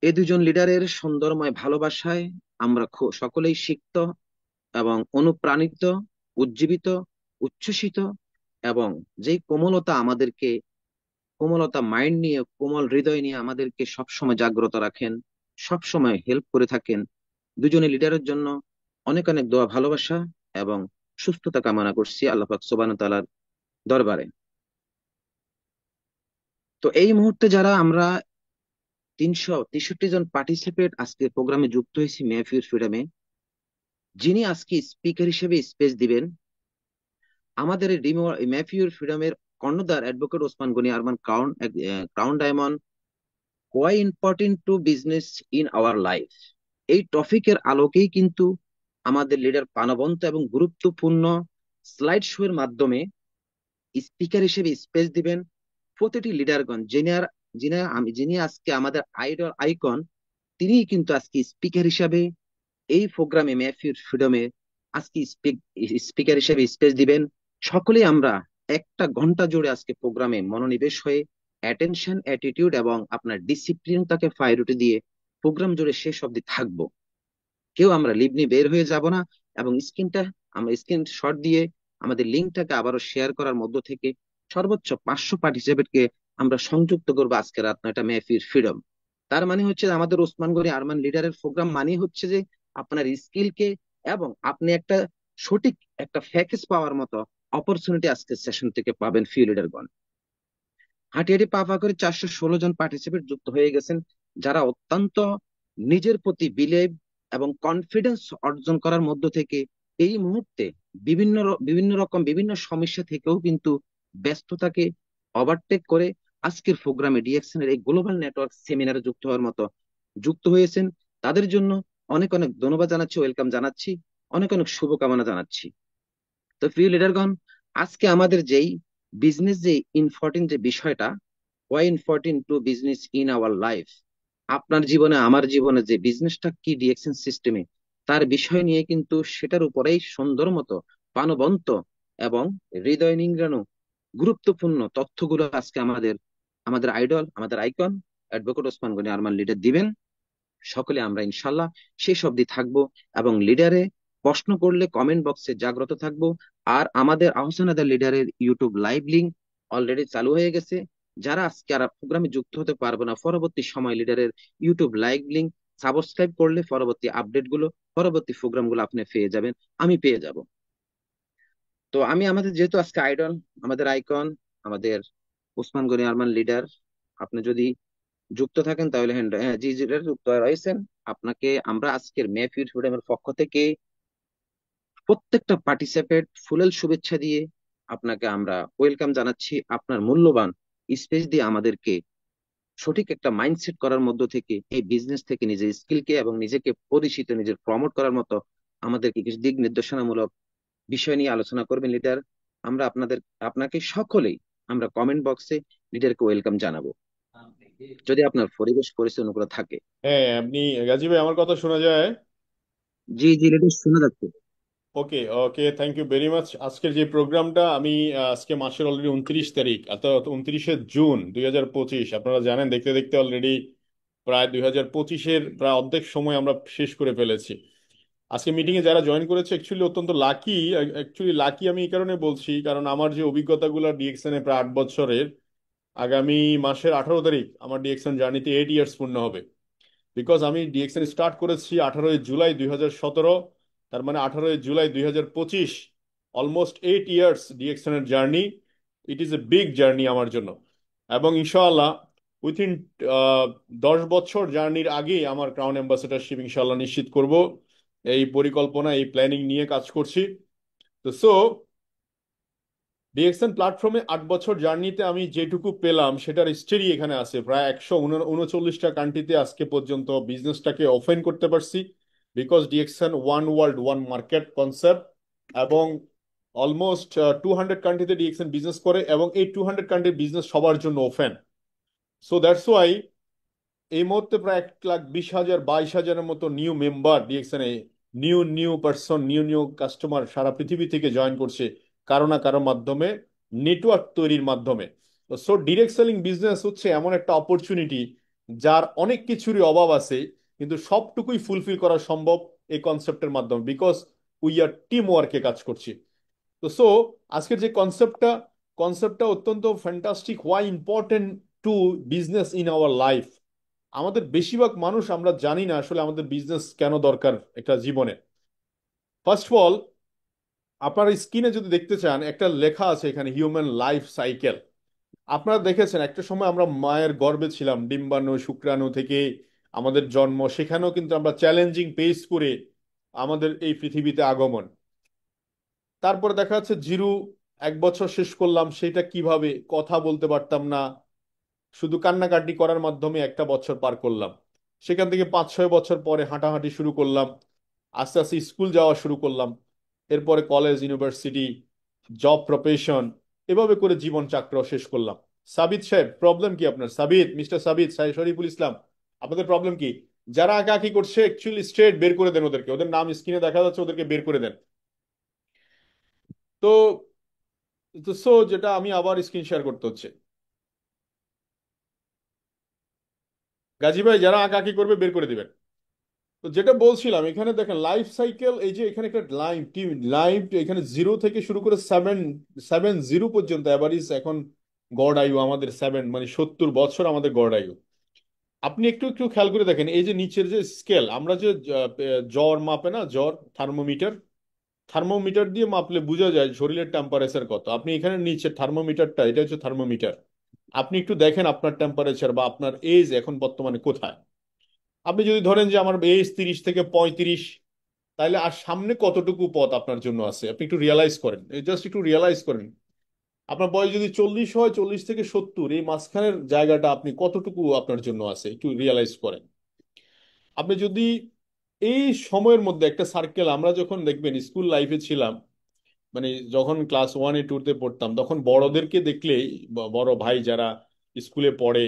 এই দুজন লিডারের সুন্দরময় ভালোবাসায় আমরা সকলেই সিক্ত এবং অনুপ্রাণিত, উজ্জীবিত, উচ্ছ্বসিত, এবং যেই কোমলতা আমাদেরকে, কোমলতা মাইন্ড নিয়ে, কোমল হৃদয় নিয়ে আমাদেরকে সবসময় জাগ্রত রাখেন, সবসময় হেল্প করে থাকেন। দুজনে লিডারের জন্য অনেক অনেক দোয়া, ভালোবাসা এবং সুস্থতা কামনা করছি আল্লাহ পাক সুবহানাহু ওয়া তাআলার দরবারে। তো এই মুহূর্তে যারা আমরা 363 জন পার্টিসিপেট আজকে প্রোগ্রামে যুক্ত হয়েছি মেহফিল ফ্রিডমে, যিনি আজকে স্পিকার হিসেবে স্পেচ দিবেন, আমাদের এই মেহফিল ফ্রিডমের কর্ণধার advocate Osman Gani Arman crown, crown diamond, why important to business in our life, এই টপিকের আলোকেই কিন্তু আমাদের লিডার প্রাণবন্ত এবং গুরুত্বপূর্ণ স্লাইড শো এর মাধ্যমে স্পিকার হিসেবে স্পেচ দিবেন। প্রতিটি লিডারগণ যিনি আজকে আমাদের আইডল আইকন, তিনিই কিন্তু আজকে স্পিকার হিসাবে এই প্রোগ্রামে মেহফিল ফ্রিডমে আজকে স্পিকার হিসেবে স্পেচ দিবেন। সকলেই আমরা একটা ঘন্টা জুড়ে আজকে প্রোগ্রামে মনোনিবেশ হয়ে অ্যাটেনশন, অ্যাটিটিউড এবং আপনার ডিসিপ্লিন তাকে প্রায়োরিটি দিয়ে প্রোগ্রাম জুড়ে শেষ অবধি থাকবো। কেউ আমরা লিবনি বের হয়ে যাব না। এবং আমরা স্ক্রিন শট দিয়ে আমাদের লিঙ্কটাকে আবারও শেয়ার করার মধ্য থেকে সর্বোচ্চ 500 পার্টিসিপেটকে আমরা সংযুক্ত করবো আজকে রাত 9টা মেহফিল ফ্রিডম। তার মানে হচ্ছে যে আমাদের ওসমান গনি আরমান লিডারের প্রোগ্রাম মানে হচ্ছে যে আপনার স্কিলকে এবং আপনি একটা সঠিক একটা ফ্যাকেজ পাওয়ার মতো অপরচুনিটি আজকে সেশন থেকে পাবেন ফিউ লিডারগণ। হাঁটি হাঁটি পা পা করে 416 জন পার্টিসিপেট যুক্ত হয়ে গেছেন, যারা অত্যন্ত নিজের প্রতি বিলিভ এবং কনফিডেন্স অর্জন করার মধ্য থেকে এই মুহূর্তে বিভিন্ন সমস্যা থেকেও কিন্তু ব্যস্ততাকে ওভারটেক করে আজকের প্রোগ্রামে ডিএক্সএন এর এই গ্লোবাল নেটওয়ার্ক সেমিনারে যুক্ত হওয়ার মতো যুক্ত হয়েছেন। তাদের জন্য অনেক অনেক ধন্যবাদ জানাচ্ছি, ওয়েলকাম জানাচ্ছি, অনেক অনেক শুভকামনা জানাচ্ছি। তো প্রিয় লিডারগণ, আজকে আমাদের যেই বিজনেস যে ইম্পর্টেন্ট যে বিষয়টা, why important to business in our life, আপনার জীবনে আমার জীবনে যে বিজনেসটা কি ডিএকশন সিস্টেমে, তার বিষয় নিয়ে কিন্তু সেটার উপরেই সুন্দর মতো প্রাণবন্ত এবং হৃদয় নিংড়ানো গুরুত্বপূর্ণ তথ্যগুলো আজকে আমাদের আমাদের আইডল, আমাদের icon advocate Osman Gani Arman leader দিবেন। সকলে আমরা ইনশাল্লাহ শেষ অবধি থাকবো এবং লিডারে প্রশ্ন করলে কমেন্ট বক্সে জাগ্রত থাকবো। আর আমাদের আহসান আদা লিডারের ইউটিউব লাইভ লিংক অলরেডি চালু হয়ে গেছে। যারা আজকে আর প্রোগ্রামে যুক্ত হতে পারবে না, পরবর্তী সময় লিডারের ইউটিউব লাইভ লিংক সাবস্ক্রাইব করলে পরবর্তী আপডেট গুলো, পরবর্তী প্রোগ্রাম গুলো আপনি পেয়ে যাবেন, আমি পেয়ে যাব। তো আমি আমাদের যেহেতু আজকে আইডল, আমাদের আইকন, আমাদের ওসমান গনি আরমান লিডার, আপনি যদি যুক্ত থাকেন তাহলে হ্যান্ড, হ্যাঁ জি জি leader যুক্ত রয়েছেন। আপনাকে আমরা আজকের মেহফিল ফ্রিডমের পক্ষ থেকে প্রত্যেকটা পার্টিসিপেট ফুলেল শুভেচ্ছা দিয়ে আপনাকে আমরা ওয়েলকাম জানাচ্ছি। আপনার মূল্যবান স্পেস দিয়ে আমাদেরকে সঠিক একটা মাইন্ডসেট করার মধ্য থেকে এই বিজনেস থেকে নিজের স্কিলকে এবং নিজেকে পরিচিত, নিজের প্রমোট করার মতো আমাদেরকে কিছু দিক নির্দেশনামূলক বিষয় নিয়ে আলোচনা করবেন লিডার। আমরা আপনাকে সকলেই আমরা কমেন্ট বক্সে লিডারকে ওয়েলকাম জানাবো, যদি আপনার পরিবেশ পরিস্থিতি অনুকূল থাকে। হ্যাঁ, আপনি গাজী ভাই, আমার কথা শোনা যায়? জি জি লিডার, শোনা যাচ্ছে। ওকে ওকে, থ্যাংক ইউ ভেরি মাচ। আজকের যে প্রোগ্রামটা আমি আজকে মাসের অলরেডি 29 তারিখ, অর্থাৎ 29শে জুন 2025, আপনারা জানেন দেখতে দেখতে অলরেডি প্রায় 2025-এর প্রায় অর্ধেক সময় আমরা শেষ করে ফেলেছি। আজকে মিটিংয়ে যারা জয়েন করেছে অ্যাকচুয়ালি অত্যন্ত লাকি। অ্যাকচুয়ালি লাকি আমি এই কারণে বলছি, কারণ আমার যে অভিজ্ঞতাগুলো ডিএক্সএন এ প্রায় 8 বছরের, আগামী মাসের 18 তারিখ আমার ডিএক্সএন জার্নিতে 8 ইয়ার্স পূর্ণ হবে। বিকজ আমি ডিএক্সএন স্টার্ট করেছি 18ই জুলাই 2017, তার মানে 18ই জুলাই 2025, অলমোস্ট 8 ইয়ার্স ডিএক্সএন এর journey. It is a big journey আমার জন্য। এবং ইনশাআল্লাহ উইথিন 10 বছর জার্নির আগে আমার ক্রাউন অ্যাম্বাসেডরশিপ ইনশাআল্লাহ নিশ্চিত করব। এই পরিকল্পনা, এই প্ল্যানিং নিয়ে কাজ করছি। তো ডিএক্সএন প্ল্যাটফর্মে 8 বছর জার্নিতে আমি যেটুকু পেলাম সেটার হিস্টোরি এখানে আছে। প্রায় 139টা কান্ট্রিতে আজকে পর্যন্ত বিজনেসটাকে ওপেন করতে পারছি, because DXN one world one market concept. এবং অলমোস্ট 200 কান্ট্রিতে ডিএক্সএন বিজনেস করে, এবং এই 200 কান্ট্রির বিজনেস সবার জন্য ওপেন। সো দ্যাটস ওয়াই এই মুহূর্তে প্রায় 1,20,000 22,000-এর মতো নিউ মেম্বার ডিএক্সএন এ, new new person, new new customer সারা পৃথিবী থেকে জয়েন করছে কারো না কারো মাধ্যমে, নেটওয়ার্ক তৈরির মাধ্যমে। সো ডিরেক্ট সেলিং বিজনেস হচ্ছে এমন একটা অপরচুনিটি যার অনেক কিছুরই অভাব আছে কিন্তু সবটুকুই ফুলফিল করা সম্ভব এই কনসেপ্টের মাধ্যমে, বিকজ উই আর টিম ওয়ার্কে কাজ করছি। তো সো আজকের যে কনসেপ্টটা অত্যন্ত fantastic, why important to business in our life. আমাদের বেশিরভাগ মানুষ আমরা জানি না আসলে আমাদের বিজনেস কেন দরকার একটা জীবনে। ফার্স্ট অফ অল, আপনার স্ক্রিনে যদি দেখতে চান একটা লেখা আছে এখানে, হিউম্যান লাইফ সাইকেল। আপনারা দেখেছেন একটা সময় আমরা মায়ের গর্ভে ছিলাম, ডিম্বাণু শুক্রাণু থেকে আমাদের জন্ম, সেখানেও কিন্তু আমরা চ্যালেঞ্জিং পেস করে আমাদের এই পৃথিবীতে আগমন। তারপরে দেখা যাচ্ছে জিরো, 1 বছর শেষ করলাম, সেটা কিভাবে কথা বলতে পারতাম না, শুধু কান্নাকাটি করার মাধ্যমে একটা বছর পার করলাম। সেখান থেকে 5-6 বছর পরে হাঁটাহাঁটি শুরু করলাম, আস্তে আস্তে স্কুল যাওয়া শুরু করলাম, এরপরে কলেজ, ইউনিভার্সিটি, জব, প্রফেশন, এভাবে করে জীবন চক্র শেষ করলাম। সাবিত সাহেব, প্রবলেম কি আপনার? সাবিত, মিস্টার সাবিত, শরীফুল ইসলাম, আপনাদের প্রবলেম কি? যারা আঁকাআঁকি করছে অ্যাকচুয়ালি স্ট্রেট বের করে দেন ওদেরকে, ওদের নাম স্ক্রিনে দেখা যাচ্ছে, ওদেরকে বের করে দেন। তো তো সো যেটা আমি আবার স্ক্রিন শেয়ার করতে হচ্ছে, গাজী ভাই যারা আঁকাআঁকি করবে বের করে দিবেন। তো যেটা বলছিলাম, এখানে দেখেন লাইফ সাইকেল, এই যে এখানে একটা লাইফ টিম লাইফ, এখানে 0 থেকে শুরু করে 7 7 0 পর্যন্ত অ্যাভারেজ এখন গড় আয়ু আমাদের 7, মানে 70 বছর আমাদের গড় আয়ু। আপনি একটু একটু খেয়াল করে দেখেন, এই যে নিচের যে স্কেল, আমরা যে জ্বর মাপে না, জ্বর থার্মোমিটার, থার্মোমিটার দিয়ে মাপলে বোঝা যায় শরীরের টেম্পারেচার কত। আপনি এখানে নিচে থার্মোমিটারটা, এটা হচ্ছে থার্মোমিটার। আপনি একটু দেখেন আপনার টেম্পারেচার বা আপনার এজ এখন বর্তমানে কোথায়। আপনি যদি ধরেন যে আমার এজ 30 থেকে 35, তাইলে আর সামনে কতটুকু পথ আপনার জন্য আছে আপনি একটু রিয়েলাইজ করেন, জাস্ট একটু রিয়েলাইজ করেন। আপনার বয়স যদি 40 হয়, 40 থেকে 70, এই মাঝখানের জায়গাটা আপনি কতটুকু আপনার জন্য আছে একটু রিয়েলাইজ করেন। আপনি যদি এই সময়ের মধ্যে একটা সার্কেল, আমরা যখন দেখবেন স্কুল লাইফে ছিলাম, মানে যখন ক্লাস 1 2 তে পড়তাম, তখন বড়দেরকে দেখলেই, বড় ভাই যারা স্কুলে পড়ে,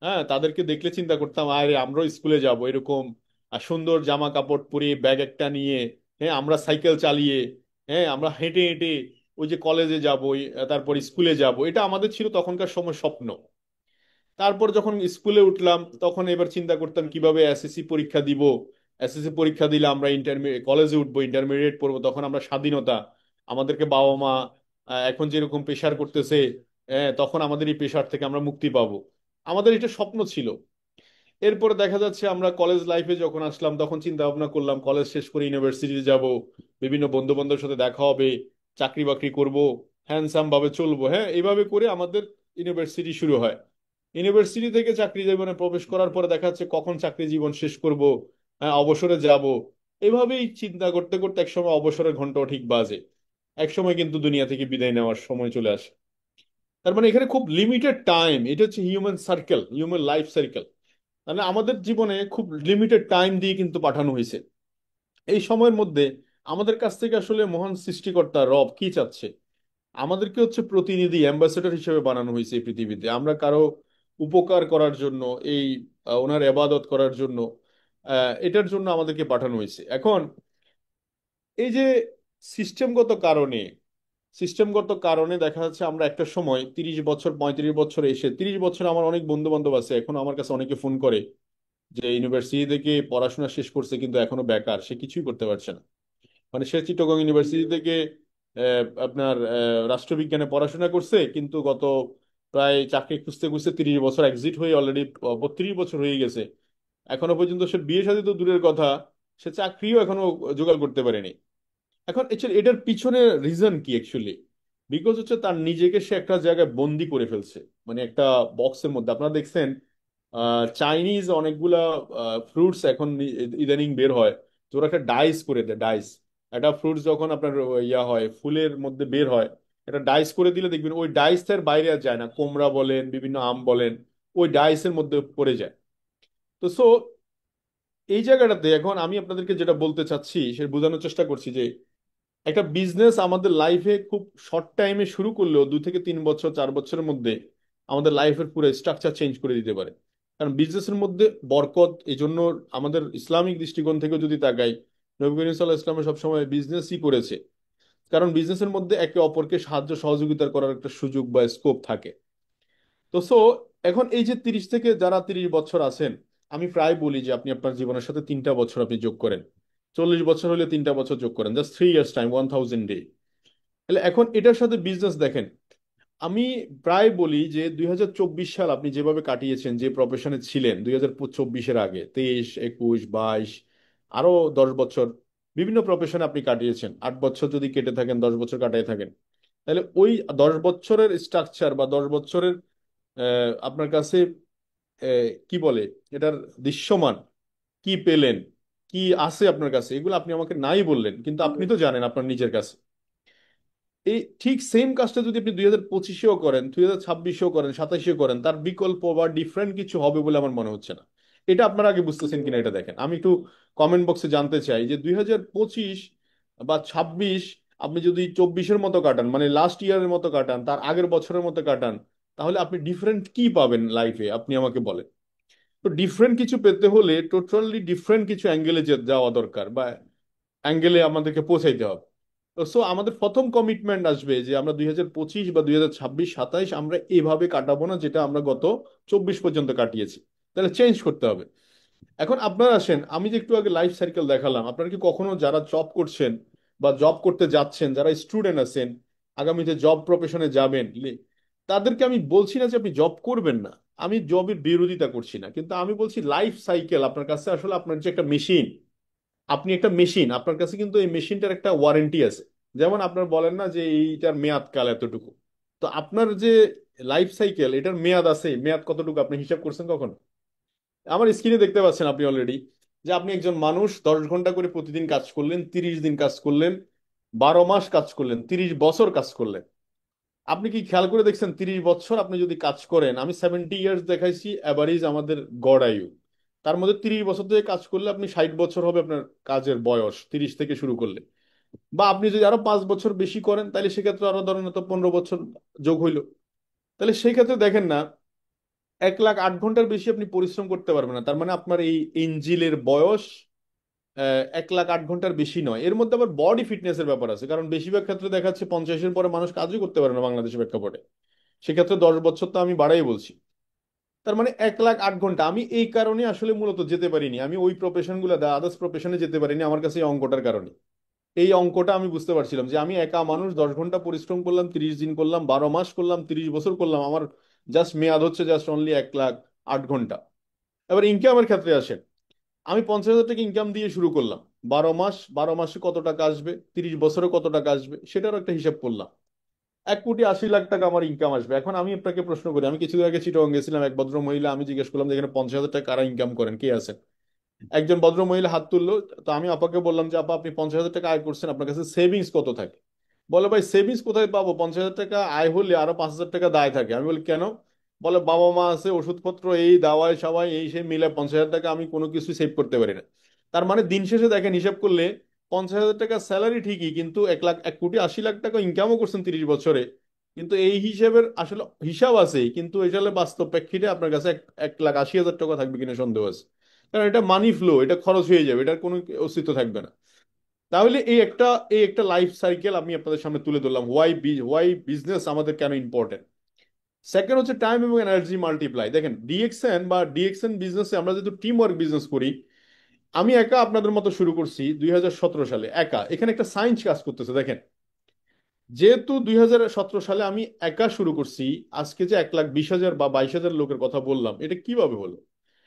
হ্যাঁ, তাদেরকে দেখলে চিন্তা করতাম আরে আমরাও স্কুলে যাব এরকম, আর সুন্দর জামা কাপড় পরিয়ে ব্যাগ একটা নিয়ে, হ্যাঁ আমরা সাইকেল চালিয়ে, হ্যাঁ আমরা হেঁটে হেঁটে ওই যে কলেজে যাব, তারপর স্কুলে যাব, এটা আমাদের ছিল তখনকার সময় স্বপ্ন। তারপর যখন স্কুলে উঠলাম তখন এবার চিন্তা করতাম কিভাবে এসএসসি পরীক্ষা দিব, এসএসসি পরীক্ষা দিলে আমরা ইন্টারমিডিয়েট কলেজে উঠবো, ইন্টারমিডিয়েট পড়বো, তখন আমরা স্বাধীনতা, আমাদেরকে বাবা মা এখন যেরকম প্রেশার করতেছে, তখন আমাদের এই প্রেশার থেকে আমরা মুক্তি পাবো। আমাদের এটা স্বপ্ন ছিল। এরপরে দেখা যাচ্ছে আমরা কলেজ লাইফে যখন আসলাম তখন চিন্তা ভাবনা করলাম কলেজ শেষ করে ইউনিভার্সিটিতে যাব, বিভিন্ন বন্ধু বান্ধবের সাথে দেখা হবে, চাকরি বাকরি করব, হ্যান্ডসাম ভাবে চলবো, হ্যাঁ এইভাবে করে আমাদের ইউনিভার্সিটি শুরু হয়। ইউনিভার্সিটি থেকে চাকরি জীবনে প্রবেশ করার পরে দেখা যাচ্ছে কখন চাকরি জীবন শেষ করব, হ্যাঁ অবসরে যাব। এভাবেই চিন্তা করতে করতে একসময় অবসরের ঘন্টাও ঠিক বাজে, একসময় কিন্তু দুনিয়া থেকে বিদায় নেওয়ার সময় চলে আসে। তার মানে এখানে খুব লিমিটেড টাইম, এটা হচ্ছে human circle, human life circle. মানে আমাদের জীবনে খুব লিমিটেড টাইম দিয়ে কিন্তু পাঠানো হয়েছে। এই সময়ের মধ্যে আমাদের কাছ থেকে আসলে মহান সৃষ্টিকর্তা রব কি চাচ্ছে? আমাদেরকে হচ্ছে প্রতিনিধি, অ্যাম্বাসেডর হিসেবে বানানো হয়েছে এই পৃথিবীতে, আমরা কারো উপকার করার জন্য, এই ওনার ইবাদত করার জন্য, এটার জন্য আমাদেরকে পাঠানো হয়েছে। এখন এই যে সিস্টেমগত কারণে, সিস্টেমগত কারণে দেখা যাচ্ছে আমরা একটা সময় 30 বছর 35 বছর এসে, 30 বছর আমার অনেক বন্ধু বান্ধব আছে এখনো আমার কাছে অনেকে ফোন করে যে ইউনিভার্সিটি থেকে পড়াশোনা শেষ করছে কিন্তু এখনো বেকার, সে কিছুই করতে পারছে না। মানে সে চিটগং ইউনিভার্সিটি থেকে আপনার রাষ্ট্রবিজ্ঞানে পড়াশোনা করছে, কিন্তু গত প্রায় চাকরি খুঁজতে খুঁজতে 30 বছর এক্সিট হয়ে অলরেডি 32 বছর হয়ে গেছে, এখনো পর্যন্ত সে বিয়ে শাদী তো দূরের কথা, সে চাকরিও এখনো জোগাড় করতে পারেনি। এখন actually এটার পিছনে রিজন কি অ্যাকচুয়ালি? বিকজ হচ্ছে তার নিজেকে সে একটা জায়গায় বন্দি করে ফেলছে, মানে একটা বক্সের মধ্যে। আপনারা দেখছেন চাইনিজ অনেকগুলা ফ্রুটস এখন ইদানিং বের হয়, তো ওরা একটা ডাইস করে দেয়, ডাইস। একটা ফ্রুটস যখন আপনার ইয়া হয়, ফুলের মধ্যে বের হয়, এটা ডাইস করে দিলে দেখবেন ওই ডাইসের বাইরে আর যায় না, কোমড়া বলেন বিভিন্ন আম বলেন, ওই ডাইসের মধ্যে পড়ে যায়। তো সো এই জায়গাটাতে এখন আমি আপনাদেরকে যেটা বলতে চাচ্ছি সেটা বোঝানোর চেষ্টা করছি যে একটা বিজনেস আমাদের লাইফে খুব শর্ট টাইমে শুরু করলেও 2 থেকে 3 বছর 4 বছরের মধ্যে আমাদের লাইফের পুরো স্ট্রাকচার চেঞ্জ করে দিতে পারে। কারণ বিজনেসের মধ্যে বরকত, এই জন্য আমাদের ইসলামিক দৃষ্টিকোণ থেকে যদি তাকাই, নবী করিম সাল্লাল্লাহু আলাইহি ওয়াসাল্লাম সবসময় বিজনেসই করেছে। কারণ বিজনেসের মধ্যে একে অপরকে সাহায্য সহযোগিতা করার একটা সুযোগ বা স্কোপ থাকে। তো সো এখন এই যে 30 থেকে যারা 30 বছর আছেন, আমি প্রায় বলি যে আপনি আপনার জীবনের সাথে 3টা বছর আপনি যোগ করেন। 40 বছর হলে 3টা বছর যোগ করেন, জাস্ট 3 ইয়ার্স টাইম, 1000 ডে। তাহলে এখন এটার সাথে বিজনেস দেখেন। আমি প্রায় বলি যে 2024 সাল আপনি যেভাবে কাটিয়েছেন, যে প্রফেশনে ছিলেন 2024-এর আগে, 23, 21, 22, আরো 10 বছর বিভিন্ন প্রফেশনে আপনি কাটিয়েছেন। 8 বছর যদি কেটে থাকেন, 10 বছর কাটিয়ে থাকেন, তাহলে ওই 10 বছরের স্ট্রাকচার বা 10 বছরের আপনার কাছে কি বলে এটার দৃশ্যমান কি পেলেন, কি আছে আপনার কাছে, এগুলো আপনি আমাকে নাই বললেন, কিন্তু আপনি তো জানেন আপনার নিজের কাছে। এই ঠিক সেম কাজটা যদি আপনি 2025-এও করেন, 2026-এও করেন, 27-এও করেন, তার বিকল্প বা ডিফারেন্ট কিছু হবে বলে আমার মনে হচ্ছে না। এটা আপনারা আগে বুঝতেছেন কিনা এটা দেখেন। আমি একটু কমেন্ট বক্সে জানতে চাই যে 2025 বা 26 আপনি যদি 24-এর মতো কাটান, মানে লাস্ট ইয়ারের মতো কাটান, তার আগের বছরের মতো কাটান, তাহলে আপনি ডিফারেন্ট কি পাবেন লাইফে আপনি আমাকে বলেন। তো ডিফারেন্ট কিছু পেতে হলে টোটালি ডিফারেন্ট কিছু অ্যাঙ্গেলে যাওয়া দরকার, বা অ্যাঙ্গেলে আমাদেরকে পৌঁছাইতে হবে। তো সো আমাদের প্রথম কমিটমেন্ট আসবে যে আমরা 2025 বা 2026, 27 আমরা এভাবে কাটাবো না, যেটা আমরা গত 24 পর্যন্ত কাটিয়েছি। তাহলে চেঞ্জ করতে হবে। এখন আপনারা আসেন, আমি যে একটু আগে লাইফ সাইকেল দেখালাম, আপনারা কি কখনো যারা জব করছেন বা জব করতে যাচ্ছেন, যারা স্টুডেন্ট আছেন, আগামীতে জব প্রফেশনে যাবেন, তাদেরকে আমি বলছি না যে আপনি জব করবেন না, আমি জবের বিরোধিতা করছি না, কিন্তু আমি বলছি লাইফ সাইকেল আপনার কাছে আসলে আপনার যে একটা মেশিন, আপনি একটা মেশিন, আপনার কাছে কিন্তু এই মেশিনটার একটা ওয়ারেন্টি আছে। যেমন আপনার বলেন না যে এইটার মেয়াদ কাল এতটুকু, তো আপনার যে লাইফ সাইকেল এটার মেয়াদ আছে, মেয়াদ কতটুকু আপনি হিসাব করছেন কখন? আমার স্ক্রিনে দেখতে পাচ্ছেন আপনি অলরেডি, যে আপনি একজন মানুষ 10 ঘন্টা করে প্রতিদিন কাজ করলেন, 30 দিন কাজ করলেন, 12 মাস কাজ করলেন, 30 বছর কাজ করলেন। আপনি কি খেয়াল করে দেখছেন 30 বছর আপনি যদি কাজ করেন, আমি 70 ইয়ার্স দেখাইছি অ্যাভারেজ আমাদের গড় আয়ু, তার মধ্যে 30 বছর থেকে কাজ করলে আপনি 60 বছর হবে আপনার কাজের বয়স, 30 থেকে শুরু করলে। বা আপনি যদি আরো 5 বছর বেশি করেন, তাহলে সেক্ষেত্রে আরো ধরেন তো 15 বছর যোগ হইলো। তাহলে সেই ক্ষেত্রে দেখেন না, 1,08,000 ঘন্টার বেশি আপনি পরিশ্রম করতে পারবেন না, তার মানে আপনার এই ইঞ্জিলের বয়স 1,08,000 ঘন্টার বেশি নয়। এর মধ্যে আবার বডি ফিটনেসের ব্যাপার আছে, কারণ বেশিরভাগ ক্ষেত্রে দেখা যাচ্ছে 50-এর পরে মানুষ কাজই করতে পারে না বাংলাদেশের প্রেক্ষাপটে। সেক্ষেত্রে 10 বছর তো আমি বাড়াই বলছি। তার মানে 1,08,000 ঘন্টা আমি এই কারণে আসলে মূলত যেতে পারিনি, আমি ওই প্রফেশন গুলো আদার্স প্রফেশনে যেতে পারিনি আমার কাছে এই অঙ্কটার কারণে। এই অঙ্কটা আমি বুঝতে পারছিলাম যে আমি একা মানুষ, 10 ঘন্টা পরিশ্রম করলাম, 30 দিন করলাম, 12 মাস করলাম, 30 বছর করলাম, আমার জাস্ট মেয়াদ হচ্ছে জাস্ট অনলি 1,08,000 ঘন্টা। এবার ইনকামের ক্ষেত্রে আসেন, আমি 50,000 টাকা ইনকাম দিয়ে শুরু করলাম, 12 মাস, 12 মাসে কত টাকা আসবে, 30 বছরে কত টাকা আসবে, সেটারও একটা হিসাব করলাম। 1,80,00,000 টাকা আমার ইনকাম আসবে। এখন আমি আপনাকে প্রশ্ন করি, আমি কিছুদিন আগে চিটাগং গেছিলাম, এক ভদ্র মহিলা, আমি জিজ্ঞেস করলাম যে এখানে 50,000 টাকা কারা ইনকাম করেন, কে আছেন? একজন ভদ্র মহিলা হাত তুললো। তো আমি আপাকে বললাম যে আপা, আপনি 50,000 টাকা আয় করছেন, আপনার কাছে সেভিংস কত থাকে? বলে ভাই সেভিংস কোথায় পাবো, 50,000 টাকা আয় হলে আরো 5,000 টাকা দায় থাকে। আমি বলি কেন? বলে বাবা মা আছে, ওষুধপত্র, এই দাওয়ায় সবাই এই সে মিলে 50,000 টাকা আমি কোনো কিছু সেভ করতে পারি না। তার মানে দিন শেষে দেখেন হিসাব করলে 50,000 টাকা স্যালারি ঠিকই, কিন্তু 1,80,00,000 টাকা ইনকামও করছেন 30 বছরে। কিন্তু এই হিসাবের আসলে হিসাব আছে, কিন্তু এটা বাস্তব প্রেক্ষিতে আপনার কাছে 1,80,000 টাকা থাকবে কিনা সন্দেহ আছে। কারণ এটা মানি ফ্লো, এটা খরচ হয়ে যাবে, এটার কোনো অস্তিত্ব থাকবে না। তাহলে এই একটা লাইফ সাইকেল আমি আপনাদের সামনে তুলে ধরলাম, হোয়াই বিজনেস আমাদের কেন ইম্পর্টেন্ট। সেকেন্ড হচ্ছে টাইম এবং এনার্জি মাল্টিপ্লাই। দেখেন ডিএক্সএন বা ডিএক্সএন বিজনেসে আমরা যেহেতু টিম ওয়ার্ক বিজনেস করি, আমি একা আপনাদের মতো শুরু করছি 2017 সালে, একা। এখানে একটা সায়েন্স কাজ করতেছে দেখেন, যেহেতু 2017 সালে আমি একা শুরু করছি, আজকে যে 1,20,000 বা 22,000 লোকের কথা বললাম, এটা কিভাবে হলো?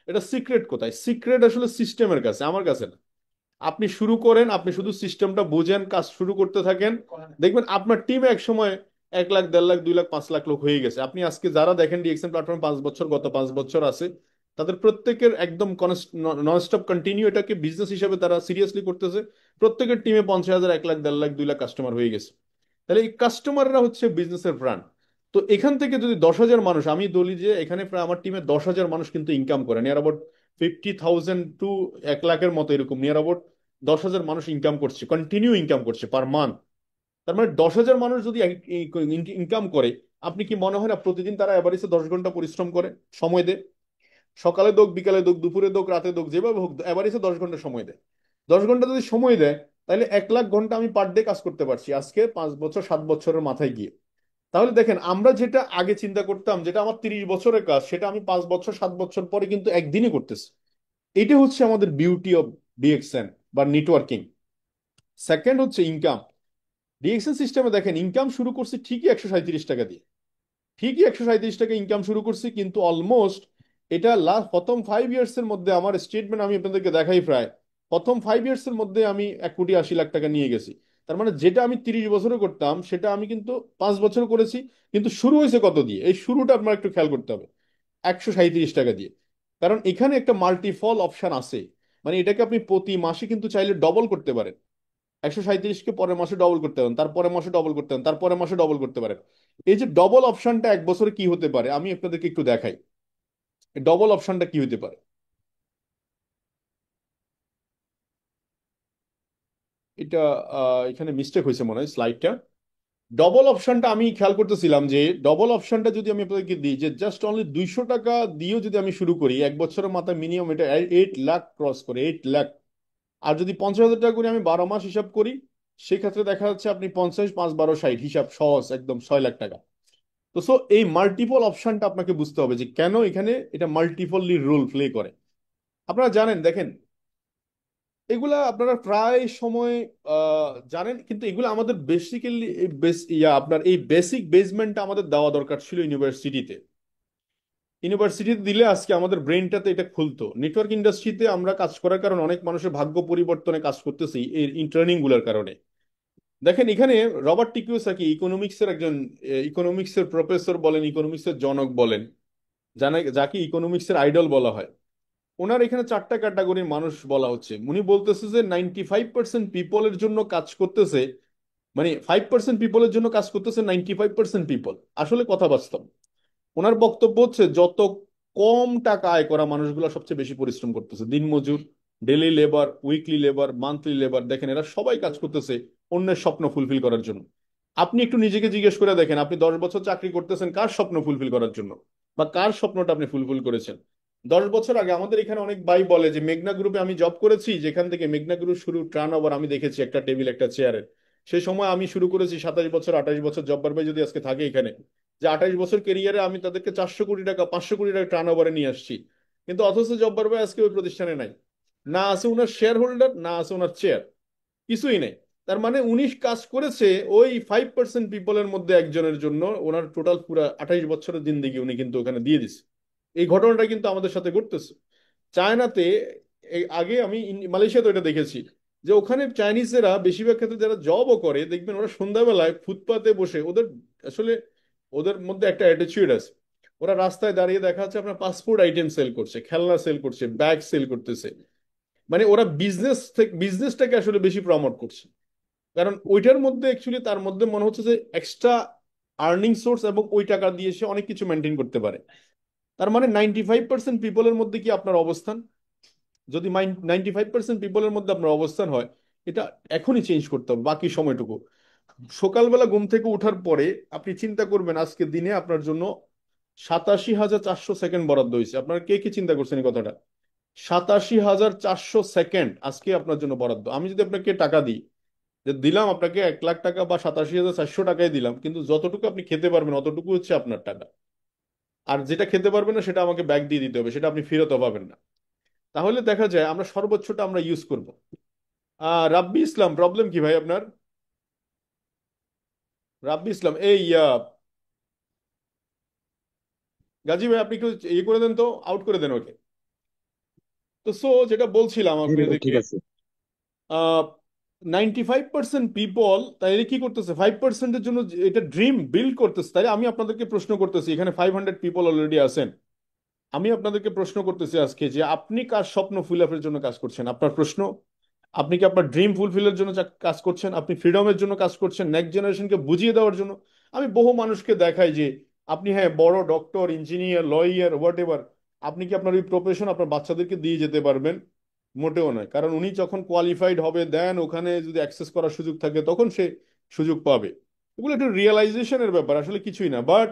এটা সিক্রেট কোথায়? সিক্রেট আসলে সিস্টেমের কাছে, আমার কাছে না। আপনি শুরু করেন, আপনি শুধু সিস্টেমটা বুঝেন, কাজ শুরু করতে থাকেন, দেখবেন আপনার টিমে এক সময় 1,00,000, 1,50,000, 2,00,000, 5,00,000 লোক হয়ে গেছে। আপনি আজকে যারা দেখেন ডিএক্সএন প্ল্যাটফর্মে 5 বছর, গত 5 বছর আছে, তাদের প্রত্যেকের একদম নন স্টপ কন্টিনিউ এটাকে বিজনেস হিসেবে তারা সিরিয়াসলি করতেছে। প্রত্যেকের টিমে 50,000, 1,00,000, 1,50,000, 2,00,000 কাস্টমার হয়ে গেছে। তাহলে এই কাস্টমাররা হচ্ছে বিজনেসের প্রাণ। তো এখান থেকে যদি 10,000 মানুষ, আমি বলি যে এখানে প্রায় আমার টিমে 10,000 মানুষ কিন্তু ইনকাম করে, নিয়ার অ্যাবাউট 50,000 টু 1,00,000-এর মতো এরকম, নিয়ার অ্যাবাউট 10,000 মানুষ ইনকাম করছে, কন্টিনিউ ইনকাম করছে পার মান্থ। তার মানে 10,000 মানুষ যদি ইনকাম করে, আপনি কি মনে হয় না প্রতিদিন তারা এভারেজে 10 ঘন্টা পরিশ্রম করে, সময় দেয়? সকালে দোক, বিকালে দোক, দুপুরে দোক, রাতে দোক, যেভাবে হোক এভারেজে 10 ঘন্টা সময় দেয়। 10 ঘন্টা যদি সময় দেয়, তাহলে 1,00,000 ঘন্টা আমি পার ডে কাজ করতে পারছি আজকে 5 বছর 7 বছরের মাথায় গিয়ে। তাহলে দেখেন আমরা যেটা আগে চিন্তা করতাম, যেটা আমার 30 বছরের কাজ, সেটা আমি 5 বছর 7 বছর পরে কিন্তু একদিনে করতেছি। এটা হচ্ছে আমাদের বিউটি অফ ডিএক্সএন বা নেটওয়ার্কিং। সেকেন্ড হচ্ছে ইনকাম। ডিএক্সএন সিস্টেমে দেখেন ইনকাম শুরু করছে ঠিকই 137 টাকা দিয়ে, ঠিকই 137 টাকা ইনকাম শুরু করছি, কিন্তু অলমোস্ট এটা লাস্ট প্রথম 5 ইয়ার্স এর মধ্যে আমার স্টেটমেন্ট আমি আপনাদেরকে দেখাই, প্রায় প্রথম 5 ইয়ার্স এর মধ্যে আমি 1,80,00,000 টাকা নিয়ে গেছি। তার মানে যেটা আমি 30 বছরে করতাম সেটা আমি কিন্তু 5 বছর করেছি। কিন্তু শুরু হয়েছে কত দিয়ে? এই শুরুটা আপনার একটু খেয়াল করতে হবে, 137 টাকা দিয়ে। কারণ এখানে একটা মাল্টিফল অপশন আছে, মানে এটাকে আপনি প্রতি মাসে কিন্তু চাইলে ডবল করতে পারেন। 137কে পরের মাসে ডবল করতে পারেন, তারপরে মাসে ডবল করতে পারেন, তারপরে মাসে ডবল করতে পারেন। এই যে ডবল অপশনটা এক বছরে কি হতে পারে আমি আপনাদেরকে একটু দেখাই। ডবল অপশনটা কি হতে পারে, এটা এখানে মিস্টেক হয়েছে মনে হয় স্লাইডটা। ডবল অপশনটা আমি খেয়াল করতেছিলাম যে ডবল অপশনটা যদি আমি আপনাদেরকে দিই, যে জাস্ট অনলি 200 টাকা দিয়েও যদি আমি শুরু করি, এক বছরের মাথায় মিনিমাম এটা 8 লাখ ক্রস করে, 8 লাখ। আর যদি 50,000 টাকা করে আমি 12 মাস হিসাব করি, সেক্ষেত্রে দেখা যাচ্ছে আপনি 50, 5, 12, 60 হিসাব সহজ একদম 6 লাখ টাকা। তো সো এই মাল্টিপল অপশনটা আপনাকে বুঝতে হবে যে কেন এখানে এটা মাল্টিপলি রোল প্লে করে। আপনারা জানেন, দেখেন এগুলা আপনারা প্রায় সময় জানেন, কিন্তু এগুলো আমাদের বেসিক্যালি আপনার এই বেসিক বেসমেন্টটা আমাদের দেওয়া দরকার ছিল ইউনিভার্সিটিতে। ইউনিভার্সিটিতে দিলে আজকে আমাদের ব্রেনটাতে এটা খুলতো। নেটওয়ার্ক ইন্ডাস্ট্রিতে আমরা কাজ করার কারণে অনেক মানুষের ভাগ্য পরিবর্তনে কাজ করতেছি এই ইন্টার্নিং গুলার কারণে। দেখেন এখানে রবার্ট টি কিওসাকি ইকোনমিক্সের একজন, ইকোনমিক্সের প্রফেসর বলেন, ইকোনমিক্সের জনক বলেন, যাকে ইকোনমিক্সের আইডল বলা হয়। ওনার এখানে 4টা ক্যাটাগরির মানুষ বলা হচ্ছে। উনি বলতেছে যে 95% পিপলের জন্য কাজ করতেছে, মানে 5% পিপলের জন্য কাজ করতেছে 95% পিপল। আসলে কথা বাস্তব। ওনার বক্তব্য হচ্ছে যত কম টাকা আয় করা মানুষগুলো সবচেয়ে বেশি পরিশ্রম করতেছে, দিনমজুর, daily labour, weekly labour, monthly labour, দেখেন এরা সবাই কাজ করতেছে অন্যের স্বপ্ন ফুলফিল করার জন্য। আপনি একটু নিজেকে জিজ্ঞেস করে দেখেন, আপনি 10 বছর চাকরি করতেছেন কার স্বপ্ন ফুলফিল করার জন্য, বা কার স্বপ্নটা আপনি ফুলফিল করেছেন? 10 বছর আগে আমাদের এখানে অনেক ভাই বলে যে মেঘনা গ্রুপে আমি জব করেছি, যেখান থেকে মেঘনা গ্রুপ শুরু টার্ন ওভার আমি দেখেছি একটা টেবিল একটা চেয়ারের। সেই সময় আমি শুরু করেছি 27 বছর 28 বছর, জব্বার ভাই যদি আজকে থাকে এখানে, যে 28 বছর কেরিয়ারে আমি তাদেরকে 400 কোটি টাকা 500 কোটি টাকা টার্ন ওভারে নিয়ে আসছি। কিন্তু অথচ জব্বার ভাই আজকে ওই প্রতিষ্ঠানে নাই, না আছে ওনার শেয়ার হোল্ডার, না আছে ওনার চেয়ার, কিছুই নেই। তার মানে উনি কাজ করেছে ওই 5% পিপলের মধ্যে একজনের জন্য, ওনার টোটাল পুরো 28 বছরের জিন্দেগি উনি কিন্তু ওখানে দিয়ে দিছে। এই ঘটনাটা কিন্তু আমাদের সাথে ঘটতেছে চায়নাতে। আগে আমি মালয়েশিয়াতে এটা দেখেছি, যে ওখানে চাইনিজেরা বেশিরভাগ ক্ষেত্রে যারা জবও করে দেখবেন ওরা সন্ধ্যাবেলায় ফুটপাতে বসে, ওদের আসলে ওদের মধ্যে একটা অ্যাটিটিউড আছে। ওরা রাস্তায় দাঁড়িয়ে দেখা যাচ্ছে আপনার পাসপোর্ট আইটেম সেল করছে, খেলনা সেল করছে, ব্যাগ সেল করতেছে। মানে ওরা বিজনেস থেকে বিজনেসটাকে আসলে বেশি প্রমোট করছে, কারণ ওইটার মধ্যে অ্যাকচুয়ালি তার মধ্যে মনে হচ্ছে যে এক্সট্রা আর্নিং সোর্স, এবং ওই টাকা দিয়ে সে অনেক কিছু মেনটেন করতে পারে। তার মানে 95% পিপলের মধ্যে কি আপনার অবস্থান? যদি 95% পিপলের মধ্যে আপনার অবস্থান হয়, এটা এখনই চেঞ্জ করতে হবে বাকি সময়টুকু। সকালবেলা ঘুম থেকে উঠার পরে আপনি চিন্তা করবেন আজকে দিনে আপনার জন্য 87,400 সেকেন্ড বরাদ্দ হয়েছে। আপনারা কে কি চিন্তা করছেন এই কথাটা? 87,400 সেকেন্ড আজকে আপনার জন্য বরাদ্দ। আমি যদি আপনাকে টাকা দিই, যে দিলাম আপনাকে 1 লাখ টাকা বা 87,400 টাকাই দিলাম, কিন্তু যতটুকু আপনি খেতে পারবেন অতটুকু হচ্ছে আপনার টাকা। আর যেটা খেতে পারবেন না সেটা আমাকে ব্যাক দিয়ে দিতে হবে, সেটা আপনি ফেরতও পাবেন না। তাহলে দেখা যায় আমরা সর্বোচ্চটা আমরা ইউজ করব। রাব্বি ইসলাম, প্রবলেম কি ভাই আপনার? রাব্বি ইসলাম, এই গাজী ভাই, আপনি একটু ইয়ে করে দেন তো, আউট করে দেন ওকে। তো সো যেটা বলছিলাম জি ভাই, আপনাদেরকে, ঠিক আছে। 95% পিপল তাইলে কি করতেছে, 5%-এর জন্য এটা ড্রিম বিল্ড করতেছে। তাই আমি আপনাদেরকে প্রশ্ন করতেছি, এখানে 500 পিপল অলরেডি আছেন, আমি আপনাদেরকে প্রশ্ন করতেছি আজকে যে আপনি কার স্বপ্ন ফুলফিলের জন্য কাজ করছেন? আপনার প্রশ্ন, আপনি কি আপনার ড্রিম ফুলফিলের জন্য কাজ করছেন? আপনি ফ্রিডমের জন্য কাজ করছেন, নেক্সট জেনারেশনকে বুঝিয়ে দেওয়ার জন্য? আমি বহু মানুষকে দেখাই যে আপনি হ্যাঁ বড় doctor, engineer, lawyer, what ever, আপনি কি আপনার ওই প্রফেশন আপনার বাচ্চাদেরকে দিয়ে যেতে পারবেন? মোটেও নয়। কারণ উনি যখন কোয়ালিফাইড হবে দেন ওখানে যদি অ্যাক্সেস করার সুযোগ থাকে তখন সে সুযোগ পাবে। এগুলো একটু রিয়েলাইজেশনের ব্যাপার, আসলে কিছুই না। বাট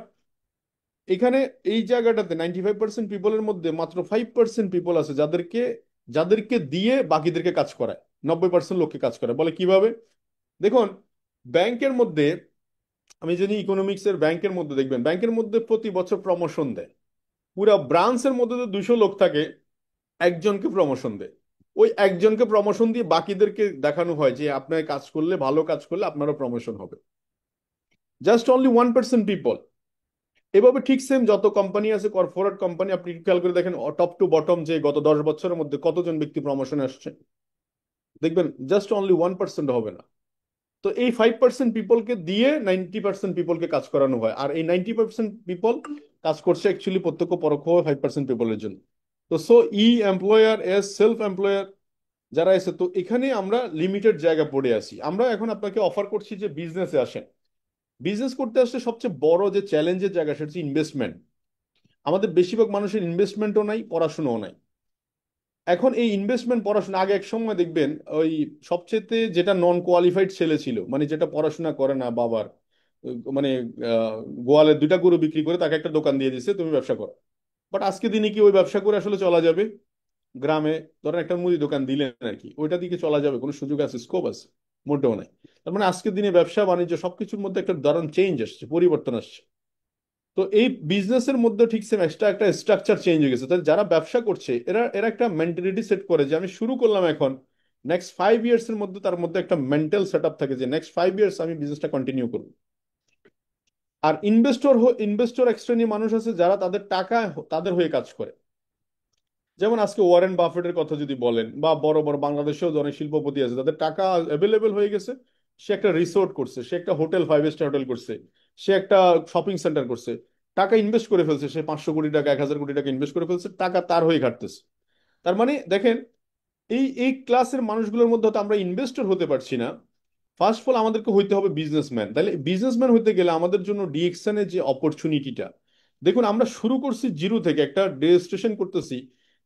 এখানে এই জায়গাটাতে 95% পিপলের মধ্যে মাত্র 5% পিপল আছে যাদেরকে যাদেরকে দিয়ে বাকিদেরকে কাজ করায়, 90% লোককে কাজ করায়। বলে কিভাবে? দেখুন, ব্যাংকের মধ্যে আমি জানি ইকোনমিক্সের ব্যাংকের মধ্যে দেখবেন, ব্যাংকের মধ্যে প্রতি বছর প্রমোশন দেয়। পুরা ব্রাঞ্চের মধ্যে তো 200 লোক থাকে, একজনকে প্রমোশন দেয়। ওই একজনকে প্রমোশন দিয়ে বাকিদেরকে দেখানো হয় যে আপনার কাজ করলে, ভালো কাজ করলে আপনারও প্রমোশন হবে। Just only 1% people. এভাবে ঠিক সেম যত কোম্পানি আছে, কর্পোরেট কোম্পানি, আপনি খেয়াল করে দেখেন টপ টু বটম যে গত 10 বছরের মধ্যে কতজন ব্যক্তি প্রমোশনে আসছে, দেখবেন জাস্ট অনলি 1% হবে না। তো এই 5% পিপলকে দিয়ে 90% পিপলকে কাজ করানো হয়, আর এই 90% পিপল কাজ করছে অ্যাকচুয়ালি প্রত্যক্ষ পরোক্ষ 5% পিপলের জন্য। তো সো ই এমপ্লয়ার এস সেলফ এমপ্লয়ার যারা এসে, তো এখানে আমরা লিমিটেড জায়গা পড়ে আছি। আমরা এখন আপনাকে অফার করছি যে বিজনেসে আসেন। বিজনেস করতে আসলে সবচেয়ে বড় যে চ্যালেঞ্জের জায়গা সেটা হচ্ছে ইনভেস্টমেন্ট। আমাদের বেশিরভাগ মানুষের ইনভেস্টমেন্টও নাই, পড়াশোনাও নাই। এখন এই ইনভেস্টমেন্ট পড়াশোনা, আগে এক সময় দেখবেন ওই সবচেয়ে যেটা নন কোয়ালিফাইড ছেলে ছিল, মানে যেটা পড়াশোনা করে না, বাবার মানে আহ, গোয়ালের 2টা গরু বিক্রি করে তাকে একটা দোকান দিয়ে দিচ্ছে, তুমি ব্যবসা করো। বাট আজকে দিনে কি ওই ব্যবসা করে আসলে চলা যাবে? গ্রামে ধরেন একটা মুদি দোকান দিলেন আর কি, ওইটা দিকে চলা যাবে? কোনো সুযোগ আছে, স্কোপ আছে? মোটেও নাই। তার মানে আজকের দিনে ব্যবসা বাণিজ্য সবকিছুর মধ্যে একটা দারুণ চেঞ্জ আসছে, পরিবর্তন আসছে। তো এই বিজনেসের মধ্যে ঠিক সেম এক্সট্রা একটা স্ট্রাকচার চেঞ্জ হয়ে গেছে। তাই যারা ব্যবসা করছে এরা এরা একটা মেন্টালিটি সেট করে যে আমি শুরু করলাম এখন, নেক্সট 5 ইয়ার্স এর মধ্যে তার মধ্যে একটা মেন্টাল সেট আপ থাকে যে নেক্সট 5 ইয়ার্স আমি বিজনেসটা কন্টিনিউ করবো। আর ইনভেস্টর এক শ্রেণীর মানুষ আছে যারা তাদের টাকা তাদের হয়ে কাজ করে। যেমন আজকে ওয়ারেন বাফেটের কথা যদি বলেন, বা বড় বড় বাংলাদেশেও অনেক শিল্পপতি আছে যাদের টাকা অ্যাভেলেবেল হয়ে গেছে, সে একটা রিসোর্ট করছে, সে একটা হোটেল, 5 স্টার হোটেল করছে, সে একটা শপিং সেন্টার করছে, টাকা ইনভেস্ট করে ফেলছে, সে 500 কোটি টাকা, 1000 কোটি টাকা ইনভেস্ট করে ফেলছে, টাকা তার হয়ে ঘাটতেছে। তার মানে দেখেন, এই এই ক্লাসের মানুষগুলোর মধ্যে তো আমরা ইনভেস্টর হতে পারছি না। ফার্স্ট অফ অল আমাদেরকে হইতে হবে বিজনেসম্যান। তাহলে বিজনেসম্যান হইতে গেলে আমাদের জন্য ডিএকশন এর যে অপরচুনিটিটা, দেখুন আমরা শুরু করছি জিরো থেকে, একটা রেজিস্ট্রেশন করতেছি,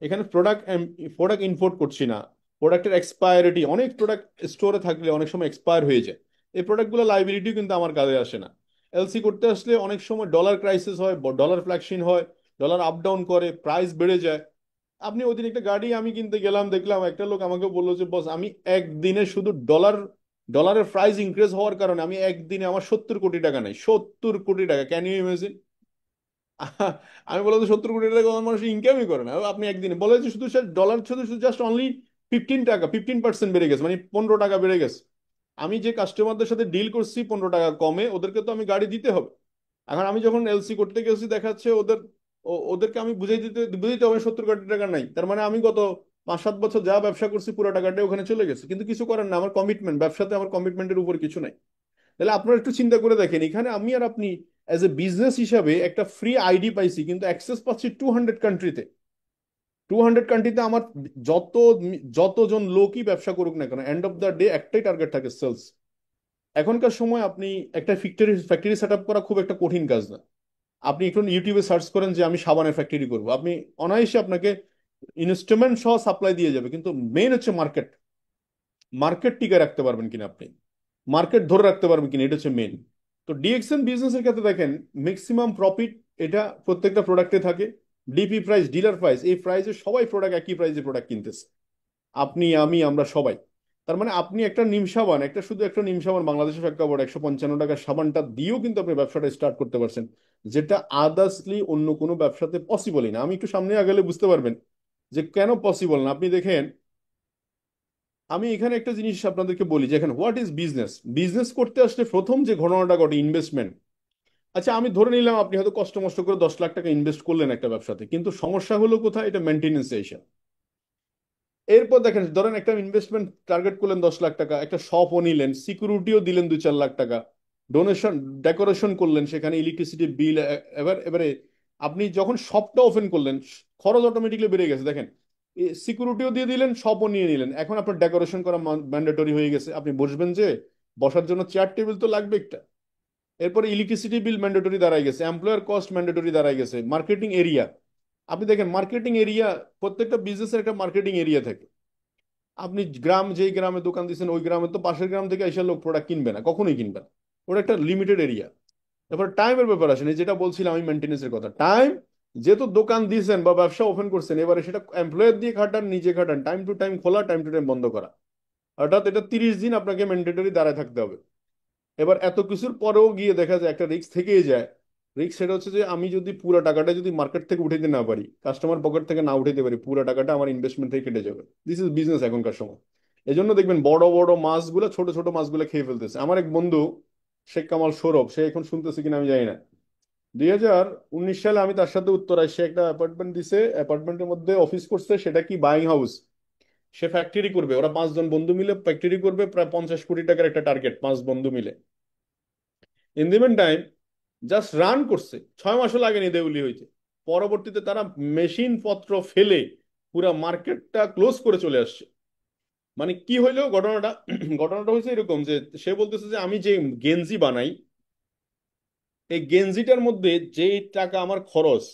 এখানে প্রোডাক্ট ইম্পোর্ট করছি না। প্রোডাক্টের এক্সপায়ারিটি, অনেক প্রোডাক্ট স্টোরে থাকলে অনেক সময় এক্সপায়ার হয়ে যায়, এই প্রোডাক্টগুলো লাইবিলিটিও কিন্তু আমার কাজে আসে না। এলসি করতে আসলে অনেক সময় ডলার ক্রাইসিস হয়, ডলার ফ্ল্যাকশন হয়, ডলার আপ ডাউন করে, প্রাইস বেড়ে যায়। আপনি ওই দিন একটা গাড়ি আমি কিনতে গেলাম, দেখলাম একটা লোক আমাকে বললো যে বস, আমি একদিনে শুধু ডলারের প্রাইস ইনক্রিজ হওয়ার কারণে আমি একদিনে আমার 70 কোটি টাকা নেই, 70 কোটি টাকা, ক্যান ইউ ইমাজিন? আমি বললাম যে 70 কোটি টাকা আমার মানুষ ইনকামই করে না, আপনি একদিনে বলে যে শুধু ডলার শুধু শুধু জাস্ট অনলি 15 টাকা, 15% বেড়ে গেছে, মানে 15 টাকা বেড়ে গেছে। আমি যে কাস্টমারদের সাথে ডিল করছি 15 টাকা কমে, ওদেরকে তো আমি গাড়ি দিতে হবে। এখন আমি যখন এলসি করতে গেছি দেখাচ্ছে ওদেরকে আমি বুঝাইতে হবে 70 কোটি টাকা নাই, তার মানে আমি গত 5-7 বছর যা ব্যবসা করছি পুরো টাকাটাই ওখানে চলে গেছে, কিন্তু কিছু করার না, আমার কমিটমেন্ট, ব্যবসাতে আমার কমিটমেন্টের উপর কিছু নাই। তাহলে আপনারা একটু চিন্তা করে দেখেন, এখানে আমি আর আপনি অ্যাজ এ বিজনেস হিসাবে একটা ফ্রি আইডি পাইছি, কিন্তু অ্যাক্সেস পাচ্ছি 200 কান্ট্রিতে। 200 কান্ট্রিতে আমার যত যতজন লোকই ব্যবসা করুক না কেন, এন্ড অফ দ্য ডে একটাই টার্গেট থাকে, সেলস। এখনকার সময় আপনি একটা ফ্যাক্টরি ফ্যাক্টরি সেট আপ করা খুব একটা কঠিন কাজ না। আপনি একটু ইউটিউবে সার্চ করেন যে আমি সাবানের ফ্যাক্টরি করবো, আপনি অনায়াসে আপনাকে ইনস্ট্রুমেন্ট সহ সাপ্লাই দিয়ে যাবে, কিন্তু মেইন হচ্ছে মার্কেট। মার্কেট টিকে রাখতে পারবেন কিনা আপনি, মার্কেট ধরে রাখতে পারবেন কিনা, এটা হচ্ছে মেইন। তো ডিএক্সএন বিজনেসের ক্ষেত্রে দেখেন, ম্যাক্সিমাম প্রফিট এটা প্রত্যেকটা প্রোডাক্টে থাকে। ডিপি প্রাইস, ডিলার প্রাইস, এই প্রাইসে সবাই প্রোডাক্ট একই প্রাইসে প্রোডাক্ট কিনতেছে, আপনি আমি আমরা সবাই। তার মানে আপনি একটা নিম সাবান, একটা শুধু একটা নিম সাবান বাংলাদেশের প্রেক্ষাপটে 155 টাকার সাবানটা দিয়েও কিন্তু আপনি ব্যবসাটা স্টার্ট করতে পারছেন, যেটা আদার্সলি অন্য কোনো ব্যবসাতে পসিবলই না। আমি একটু সামনে আগালে বুঝতে পারবেন যে কেন পসিবল না। আপনি দেখেন, আমি এখানে একটা জিনিস আপনাদেরকে বলি যে এখন হোয়াট ইজ বিজনেস। বিজনেস করতে আসলে প্রথম যে ঘটনাটা ঘটে, ইনভেস্টমেন্ট। আচ্ছা আমি ধরে নিলাম আপনি হয়তো কষ্ট মষ্ট করে 10 লাখ টাকা ইনভেস্ট করলেন একটা ব্যবসাতে, কিন্তু সমস্যা হলো কোথায়? এটা মেনটেনেন্সে এসে। এরপর দেখেন, ধরেন একটা ইনভেস্টমেন্ট টার্গেট করলেন 10 লাখ টাকা, একটা শপও নিলেন, সিকিউরিটিও দিলেন 2-4 লাখ টাকা, ডোনেশন ডেকোরেশন করলেন, সেখানে ইলেকট্রিসিটি বিল। এবারে আপনি যখন শপটা ওপেন করলেন, খরচ অটোমেটিকলি বেড়ে গেছে। দেখেন, সিকিউরিটিও দিয়ে দিলেন, শপও নিয়ে নিলেন, এখন আপনার ডেকোরেশন করা ম্যান্ডেটরি হয়ে গেছে। আপনি বসবেন যে, বসার জন্য চেয়ার টেবিল তো লাগবে একটা। এরপরে ইলেকট্রিসিটি বিল ম্যান্ডেটরি দাঁড়ায় গেছে, এমপ্লয়ার কস্ট ম্যান্ডেটরি দাঁড়ায় গেছে, মার্কেটিং এরিয়া। আপনি দেখেন মার্কেটিং এরিয়া, প্রত্যেকটা বিজনেসের একটা মার্কেটিং এরিয়া থাকে। আপনি যেই গ্রামে দোকান দিচ্ছেন, ওই গ্রামে তো পাশের গ্রাম থেকে এসে লোক প্রোডাক্ট কিনবে না, কখনোই কিনবে না। ওটা একটা লিমিটেড এরিয়া। তারপর টাইমের ব্যাপার আসেন, এই যেটা বলছিলাম আমি মেনটেন্সের কথা, টাইম। যেহেতু দোকান দিয়েছেন বা ব্যবসা ওপেন করছেন, এবারে সেটা এমপ্লয়ার দিয়ে খাটান, নিজে খাটান, টাইম টু টাইম খোলা, টাইম টু টাইম বন্ধ করা। অর্থাৎ এটা 30 দিন আপনাকে ম্যান্ডেটরি দাঁড়ায় থাকতে হবে। এবার এত কিছুর পরেও গিয়ে দেখা যায় একটা রিস্ক থেকেই যায়। রিস্ক সেটা হচ্ছে যে আমি যদি পুরো টাকাটা যদি মার্কেট থেকে উঠাইতে না পারি, কাস্টমার পকেট থেকে না উঠাইতে পারি, পুরো টাকাটা আমার ইনভেস্টমেন্ট থেকে কেটে যাবে। দিস ইজ বিজনেস এখনকার সময়। এই জন্য দেখবেন বড় বড় মাছগুলো ছোট ছোট মাছগুলো খেয়ে ফেলতেছে। আমার এক বন্ধু শেখ কামাল সৌরভ, সে এখন শুনতেছে কিনা আমি জানি না, 2019 সালে আমি তার সাথে উত্তরায়, সে একটা অ্যাপার্টমেন্ট দিছে, অ্যাপার্টমেন্টের মধ্যে অফিস করছে, সেটা কি বাইং হাউস। সে ফ্যাক্টরি করবে, ওরা 5 জন বন্ধু মিলে ফ্যাক্টরি করবে, প্রায় 50 কোটি টাকার একটা টার্গেট, 5 বন্ধু মিলে। In the mean time just run করছে, 6 মাসও লাগেনি দেউলি হইতে। পরবর্তীতে তারা মেশিন পত্র ফেলে পুরা মার্কেটটা ক্লোজ করে চলে আসছে। মানে কি হইলো ঘটনাটা? ঘটনাটা হয়েছে এরকম যে সে বলতেছে যে আমি যে গেঞ্জি বানাই, এই গেঞ্জিটার মধ্যে যেই টাকা আমার খরচ,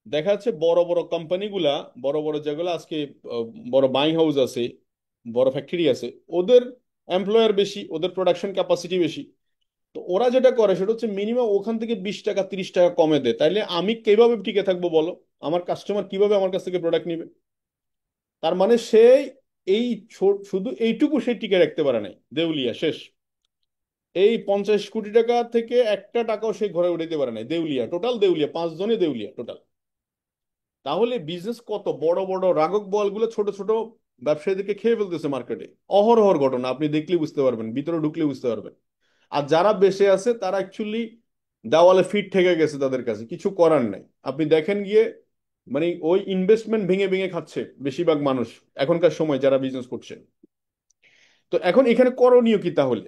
দেখা যাচ্ছে বড় বড় কোম্পানিগুলা, বড় বড় যেগুলো আজকে আহ, বড় বাইং হাউস আছে, বড় ফ্যাক্টরি আছে, ওদের এমপ্লয়ার বেশি, ওদের প্রোডাকশন ক্যাপাসিটি বেশি। তো ওরা যেটা করে সেটা হচ্ছে মিনিমাম ওখান থেকে 20 টাকা 30 টাকা কমে দেয়। তাইলে আমি কিভাবে টিকে থাকবো বলো? আমার কাস্টমার কিভাবে আমার কাছ থেকে প্রোডাক্ট নিবে? তার মানে সে এই শুধু এইটুকু সে টিকে রাখতে পারে নাই, দেউলিয়া শেষ। এই 50 কোটি টাকা থেকে একটা টাকাও সে ঘরে উঠাইতে পারে নাই, দেউলিয়া টোটাল, দেউলিয়া 5 জনে দেউলিয়া টোটাল। তাহলে বিজনেস কত বড় বড় রাগক বলগুলো ছোট ছোট ব্যবসায়ীদেরকে খেয়ে ফেলতেছে মার্কেটে। অহরহর ঘটনা, আপনি দেখলে বুঝতে পারবেন, ভিতরে ঢুকলে বুঝতে পারবেন। আর যারা বেঁচে আছে তারা অ্যাকচুয়ালি দেওয়ালে ফিট থেকে গেছে, তাদের কাছে কিছু করার নাই। আপনি দেখেন গিয়ে, মানে ওই ইনভেস্টমেন্ট ভেঙে ভেঙে খাচ্ছে বেশিরভাগ মানুষ এখনকার সময় যারা বিজনেস করছে। তো এখন এখানে করণীয় কি তাহলে?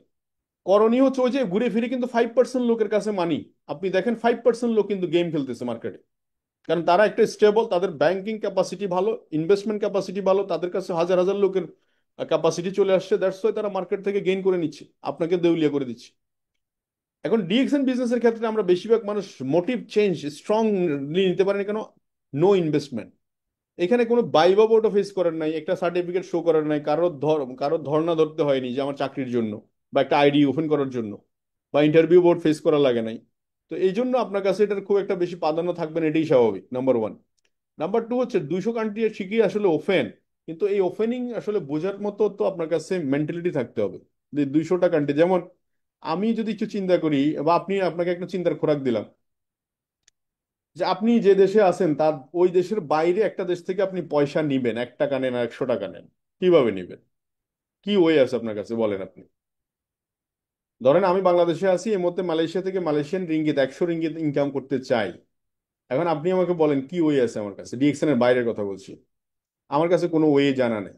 করণীয় হচ্ছে ওই যে ঘুরে ফিরে কিন্তু 5% লোকের কাছে মানি। আপনি দেখেন 5% লোক কিন্তু গেম খেলতেছে মার্কেটে, কারণ তারা একটা স্টেবল, তাদের ব্যাংকিং ক্যাপাসিটি ভালো, ইনভেস্টমেন্ট ক্যাপাসিটি ভালো, তাদের কাছে হাজার হাজার লোকের ক্যাপাসিটি চলে আসছে, দ্যাটস ওয়াই তারা মার্কেট থেকে গেইন করে নিচ্ছে, আপনাকে দেউলিয়া করে দিচ্ছে। এখন ডিএক্সএন বিজনেসের ক্ষেত্রে আমরা বেশিরভাগ মানুষ মোটিভ চেঞ্জ স্ট্রংলি নিতে পারি না কেন? No investment. এখানে কোনো বাইবা বোর্ডও ফেস করার নাই, একটা সার্টিফিকেট শো করার নাই, কারোর ধর্ণা ধরতে হয়নি যে আমার চাকরির জন্য বা একটা আইডি ওপেন করার জন্য, বা ইন্টারভিউ বোর্ড ফেস করা লাগে নাই। তো এই জন্য আপনার কাছে এটার খুব একটা বেশি প্রাধান্য থাকবে না, এটাই স্বাভাবিক, নাম্বার 1। নাম্বার 2 হচ্ছে 200 কান্ট্রি ঠিকই আসলে ওপেন, কিন্তু এই ওপেনিং আসলে বোঝার মতো তো আপনার কাছে মেন্টালিটি থাকতে হবে। যে 200টা কান্ট্রি, যেমন আমি যদি কিছু চিন্তা করি, বা আপনাকে একটা চিন্তার খোরাক দিলাম, যে আপনি যে দেশে আছেন তার ওই দেশের বাইরে একটা দেশ থেকে আপনি পয়সা নিবেন, 1 টাকা নেন আর 100 টাকা নেন, কিভাবে নিবেন? কি ওয়ে আছে আপনার কাছে বলেন আপনি? ধরেন আমি বাংলাদেশে আছি, এই মধ্যে মালয়েশিয়া থেকে মালয়েশিয়ান রিঙ্গিত 100 রিঙ্গিত ইনকাম করতে চাই। এখন আপনি আমাকে বলেন কি ওয়ে আছে আমার কাছে, ডিএক্সএন এর বাইরের কথা বলছি। আমার কাছে কোনো ওয়ে জানা নেই।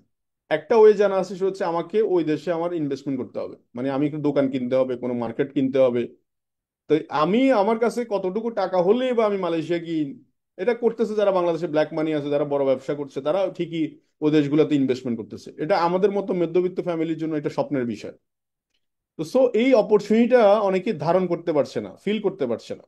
একটা ওয়ে জানা আছে, সেটা হচ্ছে আমাকে ওই দেশে আমার ইনভেস্টমেন্ট করতে হবে, মানে আমি একটু দোকান কিনতে হবে, কোনো মার্কেট কিনতে হবে। তো আমি আমার কাছে কতটুকু টাকা হলে বা আমি মালয়েশিয়া কি, এটা করতেছে যারা বাংলাদেশে ব্ল্যাক মানি আছে, যারা বড় ব্যবসা করছে, তারা ঠিকই ওই দেশগুলোতে ইনভেস্টমেন্ট করতেছে। এটা আমাদের মতো মধ্যবিত্ত ফ্যামিলির জন্য এটা স্বপ্নের বিষয়। তো সো এই অপরচুনিটিটা অনেকে ধারণ করতে পারছে না, ফিল করতে পারছে না।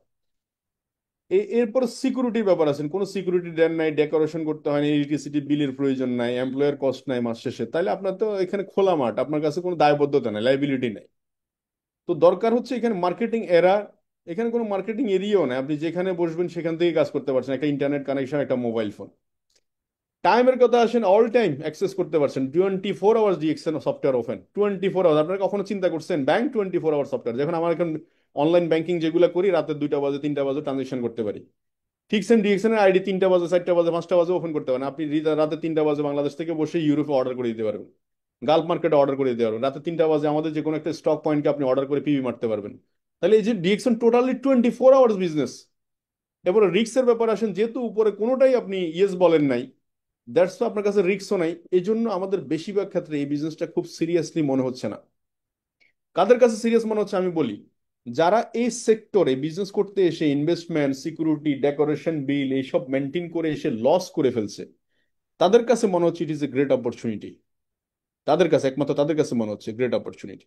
এরপর সিকিউরিটির ব্যাপার আছে, কোনো সিকিউরিটি দেন নাই, ডেকোরেশন করতে হয় না, ইলেকট্রিসিটি বিলের প্রয়োজন নাই, এমপ্লয়ের কস্ট নাই মাস শেষে, তাহলে আপনার তো এখানে খোলা মাঠ, আপনার কাছে কোনো দায়বদ্ধতা নাই, লাইবিলিটি নাই। তো দরকার হচ্ছে এখানে মার্কেটিং এরা, এখানে কোনো মার্কেটিং এরিয়াও নাই, আপনি যেখানে বসবেন সেখান থেকে কাজ করতে পারছেন, একটা ইন্টারনেট কানেকশন, একটা মোবাইল ফোন। টাইমের কথা আসেন, অল টাইম অ্যাক্সেস করতে পারছেন, 24 hours DXN software open, 24 hours. আপনারা কখনো চিন্তা করছেন ব্যাংক 24 আওয়ার সফটওয়্যার? যখন আমার এখন অনলাইন ব্যাংকিং যেগুলো করি, রাতে 2টা বাজে 3টা বাজে ট্রানজেকশন করতে পারি, ঠিক সেম ডিএক্সএন এর আইডি 3টা বাজে 4টা বাজে 5টা বাজে ওপেন করতে পারেন। আপনি রাতে 3টা বাজে বাংলাদেশ থেকে বসে ইউরোপে অর্ডার করে দিতে পারবেন, গালফ মার্কেটে অর্ডার করে দিতে পারবেন, রাতে 3টা বাজে আমাদের যে কোনো একটা স্টক পয়েন্টকে আপনি অর্ডার করে পিবি মারতে পারবেন। তাহলে এই যে ডিএক্সএন টোটালি 24 আওয়ার্স বিজনেস। এবারে রিক্সের ব্যাপার আসেন, যেহেতু উপরে কোনোটাই আপনি ইয়েস বলেন নাই, দ্যাটস তো আপনার কাছে রিক্সও নাই। এই জন্য আমাদের বেশিরভাগ ক্ষেত্রে এই বিজনেসটা খুব সিরিয়াসলি মনে হচ্ছে না। কাদের কাছে সিরিয়াস মনে হচ্ছে আমি বলি, যারা এই সেক্টরে বিজনেস করতে এসে ইনভেস্টমেন্ট, সিকিউরিটি, ডেকোরেশন বিল এইসব মেনটেন করে এসে লস করে ফেলছে, তাদের কাছে মনে হচ্ছে it is a great opportunity. তাদের কাছে, একমাত্র তাদের কাছে মনে হচ্ছে গ্রেট অপরচুনিটি।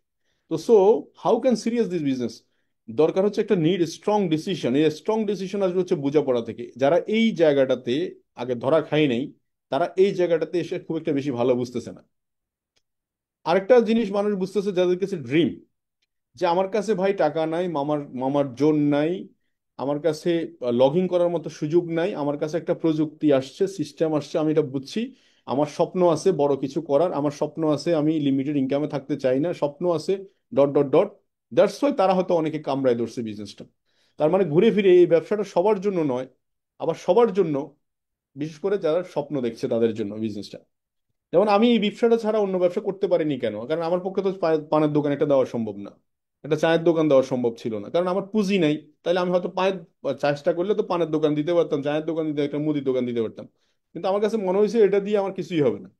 তো so how can serious this business? দরকার হচ্ছে একটা নিড স্ট্রং ডিসিশন। এই স্ট্রং ডিসিশন আসবে হচ্ছে বোঝাপড়া থেকে। যারা এই জায়গাটাতে আগে ধরা খায় নাই, তারা এই জায়গাটাতে এসে খুব একটা বেশি ভালো বুঝতেছে না। আরেকটা জিনিস মানুষ বুঝতেছে, যাদের কাছে ড্রিম, যে আমার কাছে ভাই টাকা নাই, মামার মামার জোন নাই, আমার কাছে লগ ইন করার মতো সুযোগ নাই, আমার কাছে একটা প্রযুক্তি আসছে, সিস্টেম আসছে, আমি এটা বুঝছি, আমার স্বপ্ন আছে বড় কিছু করার, আমার স্বপ্ন আছে আমি লিমিটেড ইনকামে থাকতে চাই না, স্বপ্ন আছে dot dot dot. That's why তারা হয়তো অনেকে কামড়ায় ধরছে বিজনেসটা। তার মানে ঘুরে ফিরে এই ব্যবসাটা সবার জন্য নয়, আবার সবার জন্য, বিশেষ করে যারা স্বপ্ন দেখছে তাদের জন্য বিজনেসটা। যেমন আমি এই ব্যবসাটা ছাড়া অন্য ব্যবসা করতে পারিনি কেন, কারণ আমার পক্ষে তো পানের দোকান একটা দেওয়া সম্ভব না, একটা চায়ের দোকান দেওয়া সম্ভব ছিল না, কারণ আমার পুঁজি নাই। তাহলে আমি হয়তো পায়ের চেষ্টা করলে তো পানের দোকান দিতে পারতাম, চায়ের দোকান দিতে, একটা মুদির দোকান দিতে পারতাম। কিন্তু আমার কাছে মনে হয়েছে এটা দিয়ে আমার কিছুই হবে না।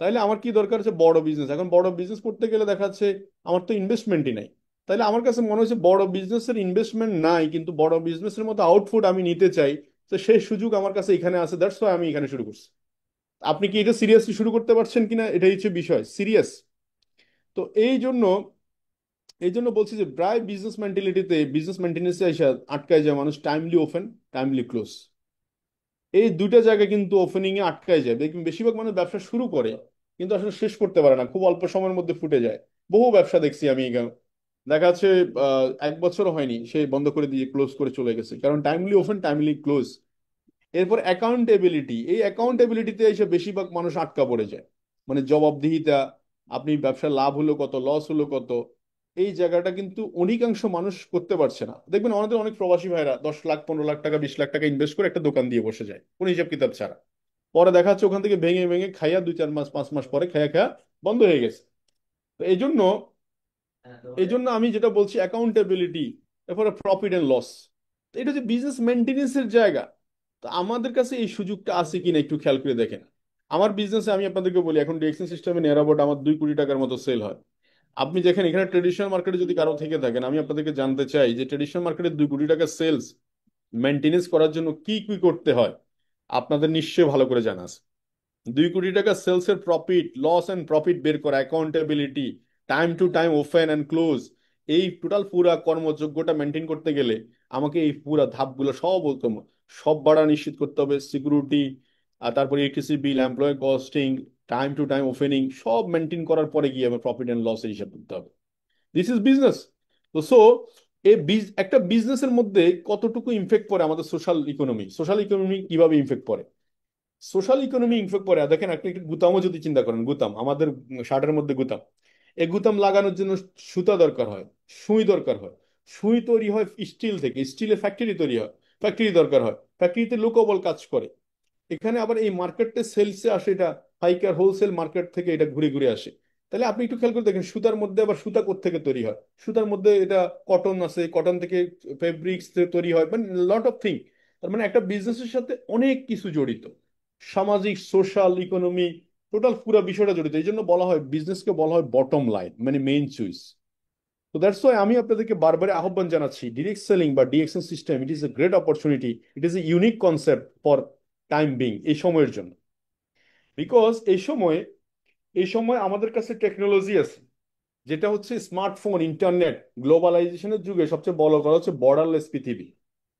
তাইলে আমার কি দরকার হচ্ছে বড় বিজনেস। এখন বড় বিজনেস করতে গেলে দেখা যাচ্ছে আমার তো ইনভেস্টমেন্টই নাই। তাইলে আমার কাছে মনে হচ্ছে বড় বিজনেসের ইনভেস্টমেন্ট নাই, কিন্তু বড় বিজনেসের মতো আউটপুট আমি নিতে চাই। তো সেই সুযোগ আমার কাছে এখানে আছে, দ্যাটস ওয়াই আমি এখানে শুরু করছি। আপনি কি এটা সিরিয়াসলি শুরু করতে পারছেন কিনা, এটাই হচ্ছে বিষয়, সিরিয়াস। তো এই জন্য বলছি যে প্রায় বিজনেস মেন্টালিটিতে, বিজনেস মেনটেন্যান্সে এসে আটকায় যায় মানুষ, টাইমলি ওপেন, টাইমলি ক্লোজ, এই দুইটা জায়গায় কিন্তু ওপেনিং এ আটকায় যায়। দেখবেন বেশিরভাগ মানুষ ব্যবসা শুরু করে কিন্তু আসলে শেষ করতে পারে না, খুব অল্প সময়ের মধ্যে ফুটে যায়। বহু ব্যবসা দেখছি আমি এখানে, দেখা যাচ্ছে 1 বছরও হয়নি সে বন্ধ করে দিয়ে ক্লোজ করে চলে গেছে, কারণ টাইমলি ওপেন, টাইমলি ক্লোজ। এরপর অ্যাকাউন্টেবিলিটি, এই অ্যাকাউন্টেবিলিটিতে এসে বেশিরভাগ মানুষ আটকা পড়ে যায়। মানে জবাবদিহিতা, আপনি ব্যবসার লাভ হলো কত, লস হলো কত, এই জায়গাটা কিন্তু অধিকাংশ মানুষ করতে পারছে না। দেখবেন আমাদের অনেক প্রবাসী ভাইরা 10 লাখ, 15 লাখ টাকা, 20 লাখ টাকা ইনভেস্ট করে একটা দোকান দিয়ে বসে যায় কোন হিসাব কিতাব ছাড়া। পরে দেখা যাচ্ছে ওখান থেকে ভেঙে ভেঙে খাইয়া 2-4 মাস, 5 মাস পরে খাইয়া খাইয়া বন্ধ হয়ে গেছে। তো এই জন্য আমি যেটা বলছি অ্যাকাউন্টেবিলিটি, এরপরে প্রফিট এন্ড লস, এটা যে বিজনেস মেনটেনেন্সের জায়গা। তো আমাদের কাছে এই সুযোগটা আছে কিনা একটু খেয়াল করে দেখেন। আমার বিজনেসে আমি আপনাদেরকে বলি, এখন ডিএক্সএন সিস্টেমে নিয়ার অ্যাবাউট আমার 2 কোটি টাকার মতো সেল হয়। আপনি দেখেন এখানে ট্রেডিশনাল মার্কেটে যদি কারো থেকে থাকেন, আমি আপনাদেরকে জানতে চাই যে ট্রেডিশনাল মার্কেটে 2 কোটি টাকা সেলস মেনটেনেন্স করার জন্য কি কি করতে হয়, আপনাদের নিশ্চয়ই ভালো করে জানা আছে। 2 কোটি টাকা সেলস এর প্রফিট, লস এন্ড প্রফিট বের করা, accountability, time to time open and close, এই টোটাল পুরা কর্মযোগ্যটা মেনটেন করতে গেলে আমাকে এই পুরা ধাপগুলো সব বলতে হবে। সব ভাড়া নিশ্চিত করতে হবে, সিকিউরিটি, আর তারপরে electricity bill, employ costing, time to time opening, সব মেনটেন করার পরে গিয়ে আমার প্রফিট এন্ড লসের হিসাব করতে হবে। This is business. তো সো একটা বিজনেসের মধ্যে কতটুকু ইমফেক্ট পড়ে আমাদের সোশ্যাল ইকোনমি, সোশ্যাল ইকোনমি কিভাবে ইমফেক্ট পড়ে, সোশ্যাল ইকোনমি ইনফেক্ট করে। দেখেন আপনি একটু গুতামও যদি চিন্তা করেন, গুতাম আমাদের শার্টের মধ্যে গুতাম, এই গুতাম লাগানোর জন্য সুতা দরকার হয়, সুই দরকার হয়, সুই তৈরি হয় স্টিল থেকে, স্টিলের ফ্যাক্টরি তৈরি হয়, ফ্যাক্টরি দরকার হয়, ফ্যাক্টরিতে লোকবল কাজ করে। এখানে আবার এই মার্কেটে সেলসে আসে, এটা পাইকার হোলসেল মার্কেট থেকে এটা ঘুরে ঘুরে আসে। তাহলে আপনি একটু খেয়াল করে দেখেন সুতার মধ্যে আবার সুতা কোত্থেকে তৈরি হয়, সুতার মধ্যে এটা কটন আছে, কটন থেকে ফেব্রিক্স তৈরি হয়, মানে লট অফ থিং। তার মানে একটা বিজনেসের সাথে অনেক কিছু জড়িত, সামাজিক, সোশ্যাল, ইকোনমি, টোটাল পুরো বিষয়টা জড়িত। এই জন্য বলা হয় বিজনেসকে বলা হয় বটম লাইন, মানে মেইন চুইস। তো দ্যাটস ওয়াই আমি আপনাদেরকে বারবার আহ্বান জানাচ্ছি, ডিরেক্ট সেলিং বা DXN system, it is a great opportunity, it is a unique concept for time being, এই সময়ের জন্য। বিকজ এই সময় আমাদের কাছে টেকনোলজি আছে, যেটা হচ্ছে স্মার্টফোন, ইন্টারনেট, গ্লোবালাইজেশনের যুগে সবচেয়ে বড় কথা হচ্ছে বর্ডারলেস পৃথিবী।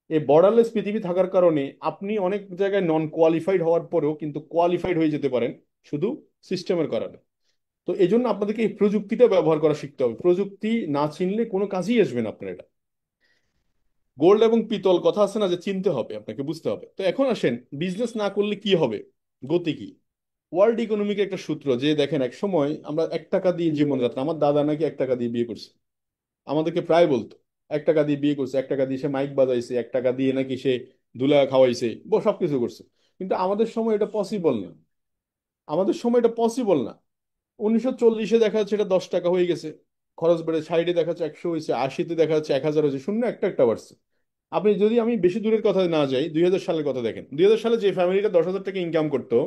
এই বর্ডারলেস পৃথিবী থাকার কারণে আপনি অনেক জায়গায় নন কোয়ালিফাইড হওয়ার পরেও কিন্তু কোয়ালিফাইড হয়ে যেতে পারেন, শুধু সিস্টেমের কারণে। তো এই জন্য আপনাদেরকে এই প্রযুক্তিটা ব্যবহার করা শিখতে হবে, প্রযুক্তি না চিনলে কোনো কাজই আসবে না আপনার। এটা গোল্ড এবং পিতল কথা আছে না, যে চিনতে হবে, আপনাকে বুঝতে হবে। তো এখন আসেন, বিজনেস না করলে কি হবে, গতি কি। ওয়ার্ল্ড ইকোনমিক একটা সূত্র, যে দেখেন এক সময় আমরা 1 টাকা দিয়ে জীবনযাত্রা, আমার দাদা নাকি 1 টাকা দিয়ে বিয়ে করছে, আমাদেরকে প্রায় বলতো 1 টাকা দিয়ে বিয়ে করছে, 1 টাকা দিয়ে সে মাইক বাজাইছে, 1 টাকা দিয়ে নাকি সে দুলা খাওয়াইছে, সবকিছু করছে। কিন্তু আমাদের সময় এটা পসিবল না, আমাদের সময় এটা পসিবল না। 1940-এ দেখা যাচ্ছে এটা 10 টাকা হয়ে গেছে, খরচ বেড়ে 60-এ দেখা যাচ্ছে 100 হয়েছে, 80-তে দেখা যাচ্ছে 1000 হয়েছে, শূন্য একটা একটা বাড়ছে। আপনি যদি, আমি বেশি দূরের কথা না যাই, 2000 সালের কথা দেখেন, 2000 সালে যে ফ্যামিলিটা 10,000 টাকা ইনকাম করতো,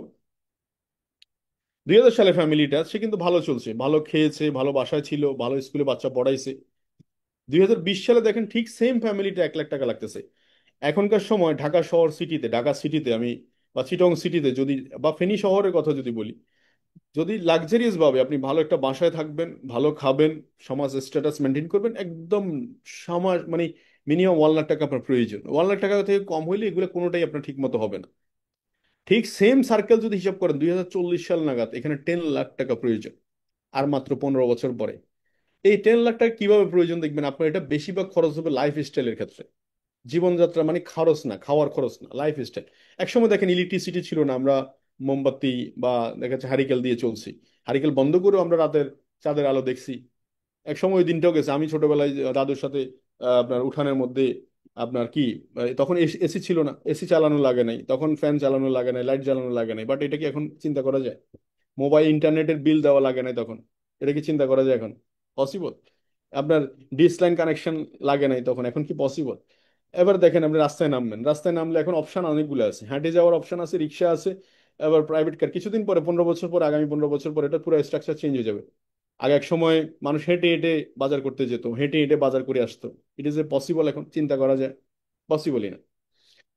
2000 সালে ফ্যামিলিটা সে কিন্তু ভালো চলছে, ভালো খেয়েছে, ভালো বাসায় ছিল, ভালো স্কুলে বাচ্চা পড়াইছে। 2020 সালে দেখেন ঠিক সেম ফ্যামিলিটা 1 লাখ টাকা লাগতেছে। এখনকার সময় ঢাকা শহর সিটিতে, ঢাকা সিটিতে আমি, বা চিটং সিটিতে যদি, বা ফেনী শহরের কথা যদি বলি, যদি লাক্সারিয়াস ভাবে আপনি ভালো একটা বাসায় থাকবেন, ভালো খাবেন, সমাজ স্ট্যাটাস মেনটেন করবেন, একদম সমাজ মানে মিনিমাম 1 লাখ টাকা আপনার প্রয়োজন। 1 লাখ টাকা থেকে কম হইলে এগুলো কোনোটাই আপনার ঠিক মতো হবে না। ঠিক সেম সার্কেল যদি হিসাব করেন, 2040 সাল নাগাদ এখানে 10 লাখ টাকা প্রয়োজন, আর মাত্র 15 বছর পরে। এই 10 লাখ টাকা কিভাবে প্রয়োজন দেখবেন আপনার, এটা বেশিরভাগ খরচ হবে লাইফ স্টাইলের ক্ষেত্রে। জীবনযাত্রা মানে খরচ না, খাওয়ার খরচ না, লাইফ স্টাইল। একসময় দেখেন ইলেকট্রিসিটি ছিল না, আমরা মোমবাতি বা দেখা যাচ্ছে হারিকেল দিয়ে চলছি, হারিকেল বন্ধ করেও আমরা রাতের চাঁদের আলো দেখছি। এক সময় ওই দিনটাও গেছে, আমি ছোটবেলায় দাদুর সাথে আপনার উঠানের মধ্যে আপনার কি তখন এসি ছিল না, এসি চালানো লাগে নাই, তখন ফ্যান চালানো লাগে নাই, লাইট জ্বালানো লাগে নাই, বাট এটা কি এখন চিন্তা করা যায়? মোবাইল ইন্টারনেটের বিল দেওয়া লাগে নাই তখন, এটা কি চিন্তা করা যায় এখন? পসিবল? আপনার ডিশ লাইন কানেকশন লাগে নাই তখন, এখন কি পসিবল? এবার দেখেন আপনি রাস্তায় নামবেন, রাস্তায় নামলে এখন অপশন অনেকগুলো আছে, হেঁটে যাওয়ার অপশন আছে, রিক্সা আছে, এবার প্রাইভেট কার। কিছুদিন পরে, 15 বছর পরে, আগামী 15 বছর পরে এটা পুরো স্ট্রাকচার চেঞ্জ হয়ে যাবে। আগে এক সময় মানুষ হেঁটে হেঁটে বাজার করতে যেত, হেঁটে হেঁটে বাজার করে আসতো। It is a possible? এখন চিন্তা করা যায়? পসিবলই না।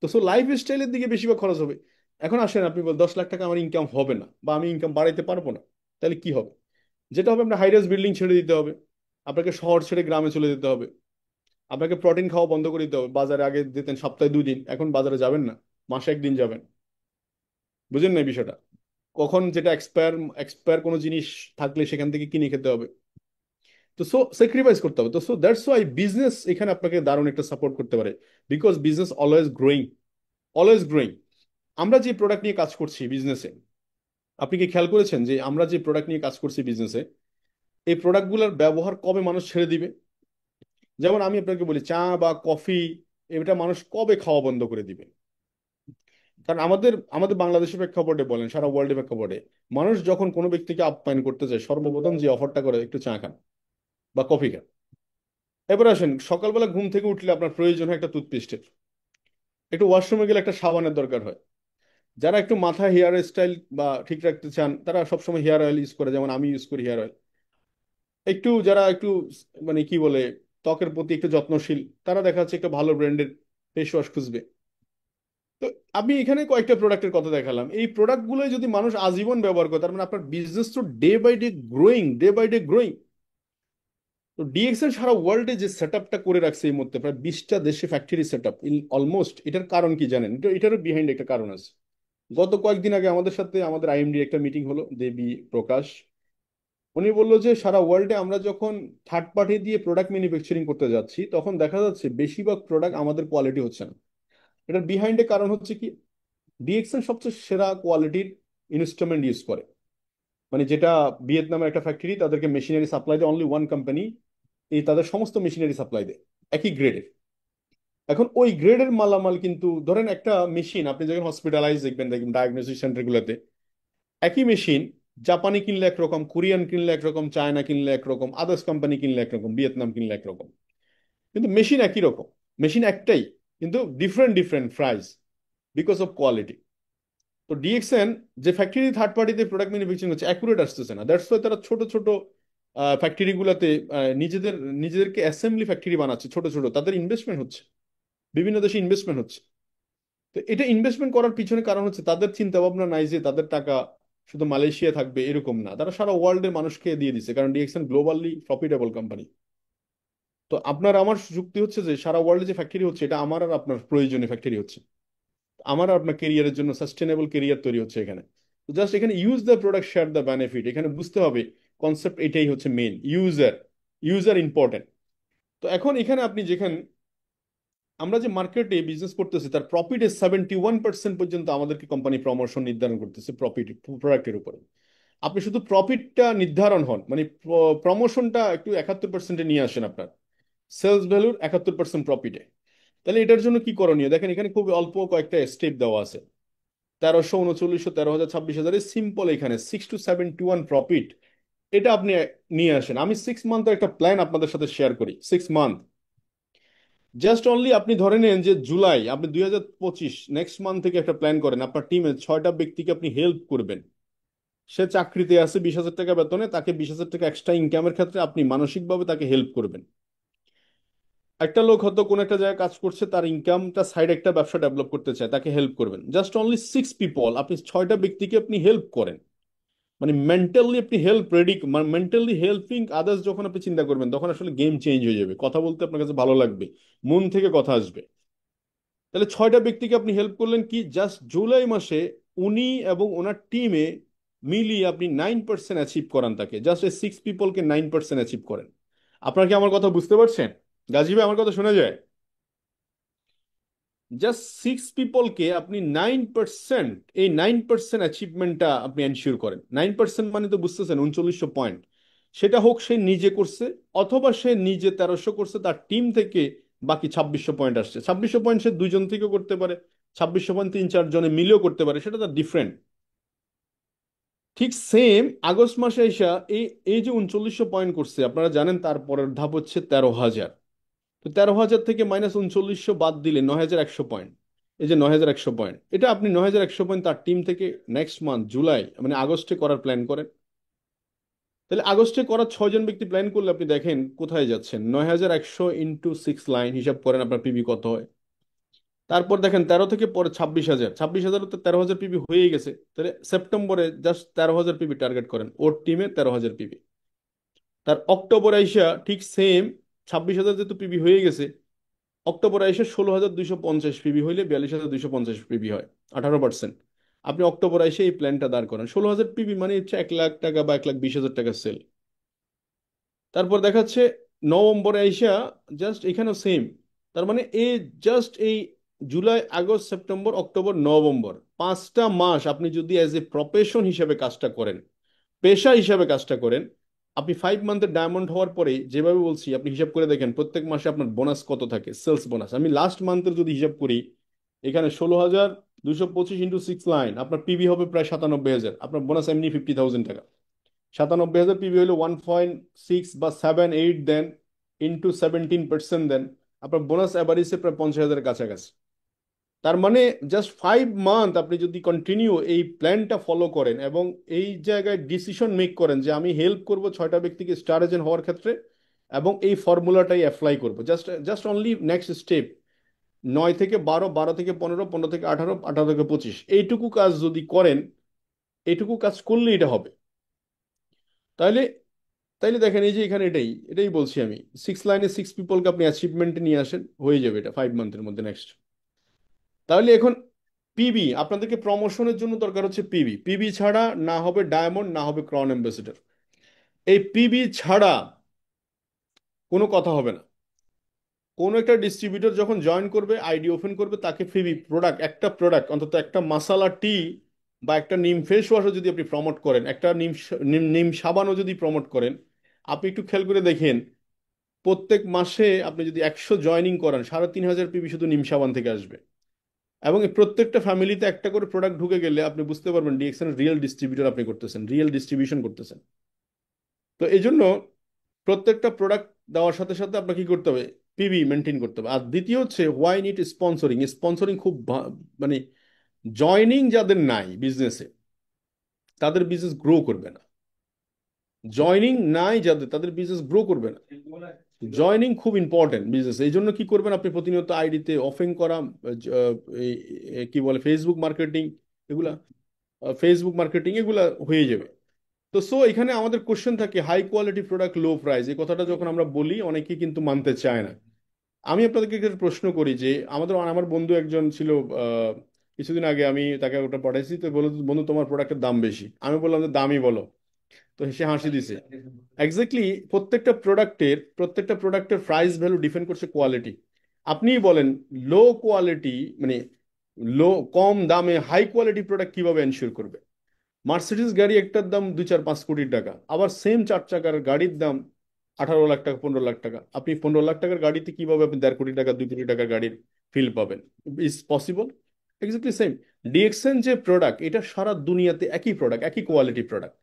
তো সো লাইফ স্টাইলের দিকে বেশিরভাগ খরচ হবে। এখন আসেন, আপনি বল 10 লাখ টাকা আমার ইনকাম হবে না, বা আমি ইনকাম বাড়াইতে পারবো না, তাহলে কি হবে? যেটা হবে, আপনার হাইরাইজ বিল্ডিং ছেড়ে দিতে হবে, আপনাকে শহর ছেড়ে গ্রামে চলে যেতে হবে, আপনাকে প্রোটিন খাওয়া বন্ধ করে দিতে হবে। বাজারে আগে দিতেন সপ্তাহে 2 দিন, এখন বাজারে যাবেন না, মাসে 1 দিন যাবেন। বুঝেন না এই বিষয়টা? কখন যেটা এক্সপায়ার, এক্সপায়ার কোনো জিনিস থাকলে সেখান থেকে কিনে খেতে হবে। তো সো স্যাক্রিফাইস করতে হবে। তো সো দ্যাটস ওয়াই বিজনেস এখানে আপনাকে দারুণ একটা সাপোর্ট করতে পারে, because business always growing, always growing. আমরা যে প্রোডাক্ট নিয়ে কাজ করছি বিজনেসে, আপনি কি খেয়াল করেছেন যে আমরা যে প্রোডাক্ট নিয়ে কাজ করছি বিজনেসে, এই প্রোডাক্টগুলোর ব্যবহার কবে মানুষ ছেড়ে দিবে? যেমন আমি আপনাকে বলি, চা বা কফি, এটা মানুষ কবে খাওয়া বন্ধ করে দিবে? কারণ আমাদের আমাদের বাংলাদেশের প্রেক্ষাপটে বলেন, সারা ওয়ার্ল্ডের প্রেক্ষাপটে, মানুষ যখন কোনো ব্যক্তিকে আপ্যায়ন করতে চায়, সর্বপ্রথম যে অফারটা করে, একটু চা খান বা কফি খান। এবার আসেন, সকালবেলা ঘুম থেকে উঠলে আপনার প্রয়োজন হয় একটা টুথপেস্টের, একটু ওয়াশরুমে গেলে একটা সাবানের দরকার হয়। যারা একটু মাথা হেয়ার স্টাইল বা ঠিক রাখতে চান, তারা সবসময় হেয়ার অয়েল ইউজ করে, যেমন আমি ইউজ করি হেয়ার অয়েল। একটু যারা একটু মানে কি বলে, ত্বকের প্রতি একটু যত্নশীল, তারা দেখা যাচ্ছে একটা ভালো ব্র্যান্ডের ফেস ওয়াশ খুঁজবে। তো আমি এখানে কয়েকটা প্রোডাক্টের কথা দেখালাম, এই প্রোডাক্টগুলো যদি মানুষ আজীবন ব্যবহার করে, তার মানে আপনার বিজনেস তো day by day growing, day by day growing. তো ডিএক্সএল সারা ওয়ার্ল্ডে যে সেট আপটা করে রাখছে এই মধ্যে, প্রায় 20টা দেশে factory set up in almost, এটার কারণ কি জানেন? এটারও বিহাইন্ড একটা কারণ আছে। গত কয়েকদিন আগে আমাদের সাথে আমাদের আইএমডি একটা মিটিং হলো, দেবী প্রকাশ। উনি বললো যে সারা ওয়ার্ল্ডে আমরা যখন থার্ড পার্টি দিয়ে প্রোডাক্ট ম্যানুফ্যাকচারিং করতে যাচ্ছি, তখন দেখা যাচ্ছে বেশিরভাগ প্রোডাক্ট আমাদের কোয়ালিটি হচ্ছে না। এটার বিহাইন্ডে কারণ হচ্ছে কি, ডিএক্সএল সবচেয়ে সেরা কোয়ালিটির ইনস্ট্রুমেন্ট ইউজ করে। মানে যেটা ভিয়েতনামের একটা ফ্যাক্টরি, তাদেরকে মেশিনারি সাপ্লাই দেয়, অনলি ওয়ান কোম্পানি এই তাদের সমস্ত মেশিনারি সাপ্লাই দেয় একই গ্রেডের। এখন ওই গ্রেডের মালামাল, কিন্তু ধরেন একটা মেশিন আপনি যখন হসপিটালাইজ দেখবেন, দেখবেন ডায়াগনোসিস সেন্টারগুলোতে, একই মেশিন জাপানি কিনলে একরকম, কোরিয়ান কিনলে একরকম, চায়না কিনলে একরকম, আদার্স কোম্পানি কিনলে একরকম, ভিয়েতনাম কিনলে একরকম, কিন্তু মেশিন একই রকম, মেশিন একটাই, কিন্তু different different price, because of quality. তো ডিএক্সএন যে ফ্যাক্টরি থার্ড পার্টিতে প্রোডাক্ট ম্যানুফ্যাকচারিং হচ্ছে, অ্যাকুরেট আসতেছে না, দ্যাটস ওয়াই তারা ছোট ছোট ফ্যাক্টরি গুলাতে নিজেদের নিজেদেরকে অ্যাসেম্বলি ফ্যাক্টরি বানাচ্ছে, ছোট ছোট, তাদের ইনভেস্টমেন্ট হচ্ছে, বিভিন্ন দেশে ইনভেস্টমেন্ট হচ্ছে। তো এটা ইনভেস্টমেন্ট করার পিছনে কারণ হচ্ছে তাদের চিন্তা ভাবনা নাই যে তাদের টাকা শুধু মালয়েশিয়া থাকবে, এরকম না, তারা সারা ওয়ার্ল্ডের মানুষকে দিয়ে দিচ্ছে, কারণ ডিএক্সএন গ্লোবালি প্রফিটেবল কোম্পানি। তো আপনার আমার যুক্তি হচ্ছে যে সারা ওয়ার্ল্ডে যে ফ্যাক্টরি হচ্ছে, এটা আমার আর আপনার প্রয়োজনীয় ফ্যাক্টরি হচ্ছে, আমার আর আপনার কেরিয়ারের জন্য সাস্টেনেবল কেরিয়ার তৈরি হচ্ছে এখানে। তো জাস্ট এখানে use the product, share the benefit, এখানে বুঝতে হবে কনসেপ্ট, এটাই হচ্ছে মেন, ইউজার, ইউজার ইম্পর্টেন্ট। তো এখন এখানে আপনি যেখানে, আমরা যে মার্কেটে বিজনেস করতেছি, তার প্রফিটের 71% পর্যন্ত আমাদেরকে কোম্পানি প্রমোশন নির্ধারণ করতেছে প্রফিট, প্রোডাক্টের উপরে। আপনি শুধু প্রফিটটা নির্ধারণ হন, মানে প্রমোশনটা একটু 71%-এ নিয়ে আসেন আপনার সেলস ভ্যালুর 71% প্রফিটে। তাহলে এটার জন্য কি করণীয় দেখেন, এখানে খুব অল্প কয়েকটা স্টেপ দেওয়া আছে। 1300, 3900, 13,000, 26,000, সিম্পল। এখানে 6 to 7 to 1 প্রফিট, এটা আপনি নিয়ে আসেন। আমি 6 মান্থের একটা প্ল্যান আপনাদের সাথে শেয়ার করি। 6 মান্থ, জাস্ট অনলি আপনি ধরে নেন যে জুলাই, আপনি 2025 নেক্সট মান্থ থেকে একটা প্ল্যান করেন, আপনার টিমে 6টা ব্যক্তিকে আপনি হেল্প করবেন। সে চাকরিতে আছে 20,000 টাকা বেতনে, তাকে 20,000 টাকা এক্সট্রা ইনকামের ক্ষেত্রে আপনি মানসিকভাবে তাকে হেল্প করবেন। একটা লোক হয়তো কোন একটা জায়গায় কাজ করছে, তার ইনকামটা সাইড একটা ব্যবসা ডেভেলপ করতে চায়, তাকে হেল্প করবেন। জাস্ট অনলি 6 পিপল, আপনি 6টা ব্যক্তিকে আপনি হেল্প করেন। মানে মেন্টালি আপনি হেল্প রেডি, মানে মেন্টালি হেল্পিং আদার্স যখন আপনি চিন্তা করবেন, তখন আসলে গেম চেঞ্জ হয়ে যাবে, কথা বলতে আপনার কাছে ভালো লাগবে, মন থেকে কথা আসবে। তাহলে 6টা ব্যক্তিকে আপনি হেল্প করলেন কি, জাস্ট জুলাই মাসে উনি এবং ওনার টিমে মিলিয়ে আপনি 9% অ্যাচিভ করান তাকে, জাস্ট এই 6 পিপলকে 9% অ্যাচিভ করেন। আপনার কি আমার কথা বুঝতে পারছেন? গাজী ভাই, আমার কথা শোনা যায়? জাস্ট 6 পিপলকে আপনি 9%, এই 9% অ্যাচিভমেন্টটা আপনি এনশিওর করেন। 9% মানে তো বুঝতেছেন 3900 পয়েন্ট। সেটা হোক সে নিজে করছে, অথবা সে নিজে 1300 করছে, তার টিম থেকে বাকি 2600 পয়েন্ট আসছে। 2600 পয়েন্ট সে দুইজন থেকেও করতে পারে, 2600 পয়েন্ট 3-4 জনে মিলেও করতে পারে, সেটা তার ডিফারেন্ট। ঠিক সেম আগস্ট মাসে আইসা এই এই যে 3900 পয়েন্ট করছে, আপনারা জানেন তারপরের ধাপ হচ্ছে 13,000। তো 13,000 থেকে -3900 বাদ দিলে 9100 পয়েন্ট। এই যে 9100 পয়েন্ট, এটা আপনি 9100 পয়েন্ট তার টিম থেকে নেক্সট মান্থ জুলাই মানে আগস্টে করার প্ল্যান করেন। তাহলে আগস্টে করার 6 জন ব্যক্তি প্ল্যান করলে আপনি দেখেন কোথায় যাচ্ছেন। 9100 ইন্টু 6 লাইন হিসাব করেন, আপনার পিবি কত হয়। তারপর দেখেন 13 থেকে পরে 26,000, 26,000 তো 13,000 পিবি হয়ে গেছে। তাহলে সেপ্টেম্বরে জাস্ট 13,000 পিবি টার্গেট করেন, ওর টিমে 13,000 পিবি। তার অক্টোবরে আইসা ঠিক সেম, 26,000 যেহেতু পিবি হয়ে গেছে, অক্টোবরে এসে 16,250 পিবি হইলে 42,250 পিবি হয়, 18%। আপনি অক্টোবরে এসে এই প্ল্যানটা দাঁড় করেন, 16,000 পিবি মানে হচ্ছে 1,00,000 টাকা বা 1,20,000 টাকা সেল। তারপর দেখাচ্ছে নভেম্বরে আইসা জাস্ট এখানেও সেম। তার মানে এই জাস্ট এই July August September October November 5টা মাস আপনি যদি অ্যাজ এ প্রফেশন হিসেবে কাজটা করেন, পেশা হিসাবে কাজটা করেন, আপনি 5 মান্থের ডায়মন্ড হওয়ার পরে যেভাবে বলছি আপনি হিসাব করে দেখেন প্রত্যেক মাসে আপনার বোনাস কত থাকে, সেলস বোনাস। আমি লাস্ট মান্থের যদি হিসাব করি, এখানে 16,225 ইন্টু 6 লাইন, আপনার পিবি হবে প্রায় 97,000, আপনার বোনাস এমনি 50,000 টাকা। 97,000 পিবি হলো 1.6 বা 7-8 দেন, ইন্টু 17% দেন, আপনার বোনাস অ্যাভারেজে প্রায় 50,000-এর কাছাকাছি। তার মানে জাস্ট 5 মান্থ আপনি যদি কন্টিনিউ এই প্ল্যানটা ফলো করেন এবং এই জায়গায় ডিসিশন মেক করেন যে আমি হেল্প করব 6টা ব্যক্তিকে স্টার এজেন্ট হওয়ার ক্ষেত্রে, এবং এই ফর্মুলাটাই অ্যাপ্লাই করব, just just only next step 9 থেকে 12, 12 থেকে 15, 15 থেকে 18, 18 থেকে 25, এইটুকু কাজ যদি করেন, এইটুকু কাজ করলে এটা হবে। তাহলে তাইলে দেখেন এই যে এখানে এটাই এটাই বলছি আমি, 6 লাইনে 6 পিপলকে আপনি অ্যাচিভমেন্টে নিয়ে আসেন, হয়ে যাবে এটা 5 মান্থের মধ্যে নেক্সট। তাহলে এখন পিবি আপনাদেরকে প্রমোশনের জন্য দরকার হচ্ছে পিবি। পিবি ছাড়া না হবে ডায়মন্ড, না হবে ক্রাউন অ্যাম্বাসেডর। এই পিবি ছাড়া কোনো কথা হবে না। কোনো একটা ডিস্ট্রিবিউটর যখন জয়েন করবে, আইডি ওপেন করবে, তাকে পিবি প্রোডাক্ট, একটা প্রোডাক্ট অন্তত একটা মাসালা টি বা একটা নিম ফেস ওয়াশও যদি আপনি প্রমোট করেন, একটা নিম নিম সাবানও যদি প্রমোট করেন, আপনি একটু খেয়াল করে দেখেন প্রত্যেক মাসে আপনি যদি 100 জয়নিং করান, 3,500 পিবি শুধু নিম সাবান থেকে আসবে। এবং এই প্রত্যেকটা ফ্যামিলিতে একটা করে প্রোডাক্ট ঢুকে গেলে আপনি বুঝতে পারবেন ডিএক্সএন রিয়েল ডিস্ট্রিবিউটর আপনি করতেছেন, রিয়েল ডিস্ট্রিবিউশন করতেছেন। তো এই জন্য প্রত্যেকটা প্রোডাক্ট দেওয়ার সাথে সাথে আপনাকে কি করতে হবে, পিবি মেনটেন করতে হবে। আর দ্বিতীয় হচ্ছে হোয়াই নিড স্পন্সরিং। স্পন্সরিং খুব মানে জয়নিং যাদের নাই বিজনেসে, তাদের বিজনেস গ্রো করবে না। জয়নিং নাই যাদের, তাদের বিজনেস গ্রো করবে না। জয়নিং খুব ইম্পর্টেন্ট বিজনেস। এই জন্য কি করবেন, আপনি প্রতিনিয়ত আইডিতে অফেন করা কি বলে ফেসবুক মার্কেটিং, এগুলা ফেসবুক মার্কেটিং এগুলা হয়ে যাবে। তো সো এখানে আমাদের কোশ্চেন থাকে high quality product low price, এই কথাটা যখন আমরা বলি অনেকে কিন্তু মানতে চায় না। আমি আপনাদেরকে একটা প্রশ্ন করি যে আমার বন্ধু একজন ছিল, আহ, কিছুদিন আগে আমি তাকে ওটা পাঠাইছি, তো বললো বন্ধু তোমার প্রোডাক্টের দাম বেশি। আমি বললাম যে দামই বলো, তো সে হাসি দিছে। এক্স্যাক্টলি প্রত্যেকটা প্রোডাক্টের প্রাইস ভ্যালু ডিপেন্ড করছে কোয়ালিটি। আপনিই বলেন লো কোয়ালিটি মানে লো কম দামে হাই কোয়ালিটি প্রোডাক্ট কিভাবে এনশিওর করবে। মার্সিডিজ গাড়ি একটার দাম 2-4-5 কোটি টাকা, আবার সেম 4 চাকার গাড়ির দাম 18 লাখ টাকা, 15 লাখ টাকা। আপনি 15 লাখ টাকার গাড়িতে কিভাবে আপনি 1.5 কোটি টাকা 2 কোটি টাকার গাড়ির ফিল পাবেন? Is possible. Exactly same. DXN যে প্রোডাক্ট, এটা সারা দুনিয়াতে একই প্রোডাক্ট, একই কোয়ালিটি প্রোডাক্ট,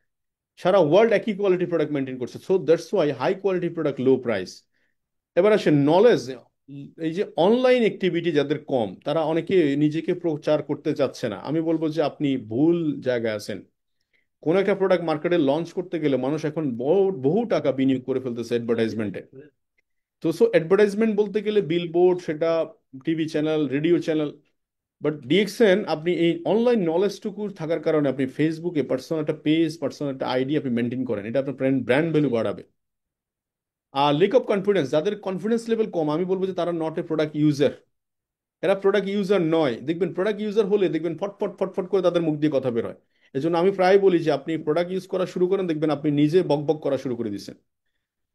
সারা ওয়ার্ল্ড একই কোয়ালিটি প্রোডাক্ট মেনটেন করছে। So that's why high quality product low price. এবার আসে নলেজ। এই যে অনলাইন অ্যাক্টিভিটি যাদের কম, তারা অনেকে নিজেকে প্রচার করতে চাচ্ছে না। আমি বলবো যে আপনি ভুল জায়গায় আছেন। কোন একটা প্রোডাক্ট মার্কেটে লঞ্চ করতে গেলে মানুষ এখন বহু বহু টাকা বিনিয়োগ করে ফেলতেছে অ্যাডভার্টাইজমেন্টে। তো সো অ্যাডভার্টাইজমেন্ট বলতে গেলে বিলবোর্ড, সেটা TV channel, radio channel. But DXN আপনি এই অনলাইন নলেজটুকু থাকার কারণে আপনি ফেসবুকে পার্সোনাল একটা পেজ, পার্সোনাল একটা আইডি আপনি মেনটেন করেন, এটা আপনার ব্র্যান্ড ভ্যালু বাড়াবে। আর লেক অফ কনফিডেন্স, যাদের কনফিডেন্স লেভেল কম, আমি বলবো যে তারা নট এ প্রোডাক্ট ইউজার। এরা প্রোডাক্ট ইউজার নয়। দেখবেন প্রোডাক্ট ইউজার হলে দেখবেন ফটফট ফটফট করে তাদের মুখ দিয়ে কথা বের হয়। এই জন্য আমি প্রায় বলি যে আপনি প্রোডাক্ট ইউজ করা শুরু করেন, দেখবেন আপনি নিজে বক বক করা শুরু করে দিচ্ছেন।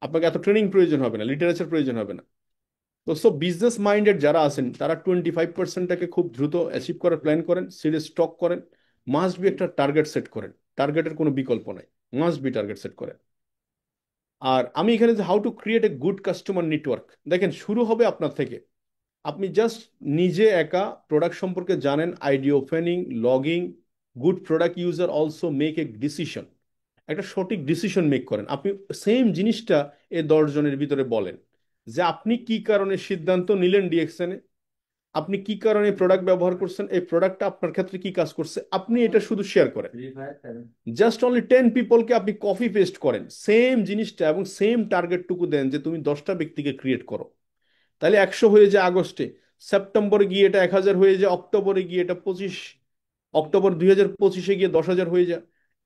আপনাকে এত ট্রেনিং প্রয়োজন হবে না, লিটারেচার প্রয়োজন হবে না। তো সব বিজনেস মাইন্ডেড যারা আছেন তারা 25%টাকে খুব দ্রুত অ্যাচিভ করার প্ল্যান করেন, সিরিয়াস স্টক করেন। মাস্ট বি একটা টার্গেট সেট করেন, টার্গেটের কোনো বিকল্প নাই, মাস্ট বি টার্গেট সেট করেন। আর আমি এখানে যে how to create a good customer network, দেখেন শুরু হবে আপনার থেকে। আপনি জাস্ট নিজে একা প্রোডাক্ট সম্পর্কে জানেন, ID opening, logging, good product user also make a decision, একটা সঠিক ডিসিশন মেক করেন। আপনি সেম জিনিসটা এই 10 জনের ভিতরে বলেন যে আপনি কি কারণে সিদ্ধান্ত নিলেন ডিএক্সএন, আপনি কি কারণে প্রোডাক্ট ব্যবহার করছেন, এই প্রোডাক্টটা আপনার ক্ষেত্রে কি কাজ করছে, আপনি এটা শুধু শেয়ার করেন। জাস্ট অনলি 10 পিপলকে আপনি কপি পেস্ট করেন সেম জিনিসটা এবং সেম টার্গেটটুকু দেন যে তুমি 10টা ব্যক্তিকে ক্রিয়েট করো, তাহলে 100 হয়ে যায় আগস্টে, সেপ্টেম্বরে গিয়ে এটা 1000 হয়ে যায়, অক্টোবরে গিয়ে এটা 25, অক্টোবর 2025-এ গিয়ে 10,000 হয়ে যায়।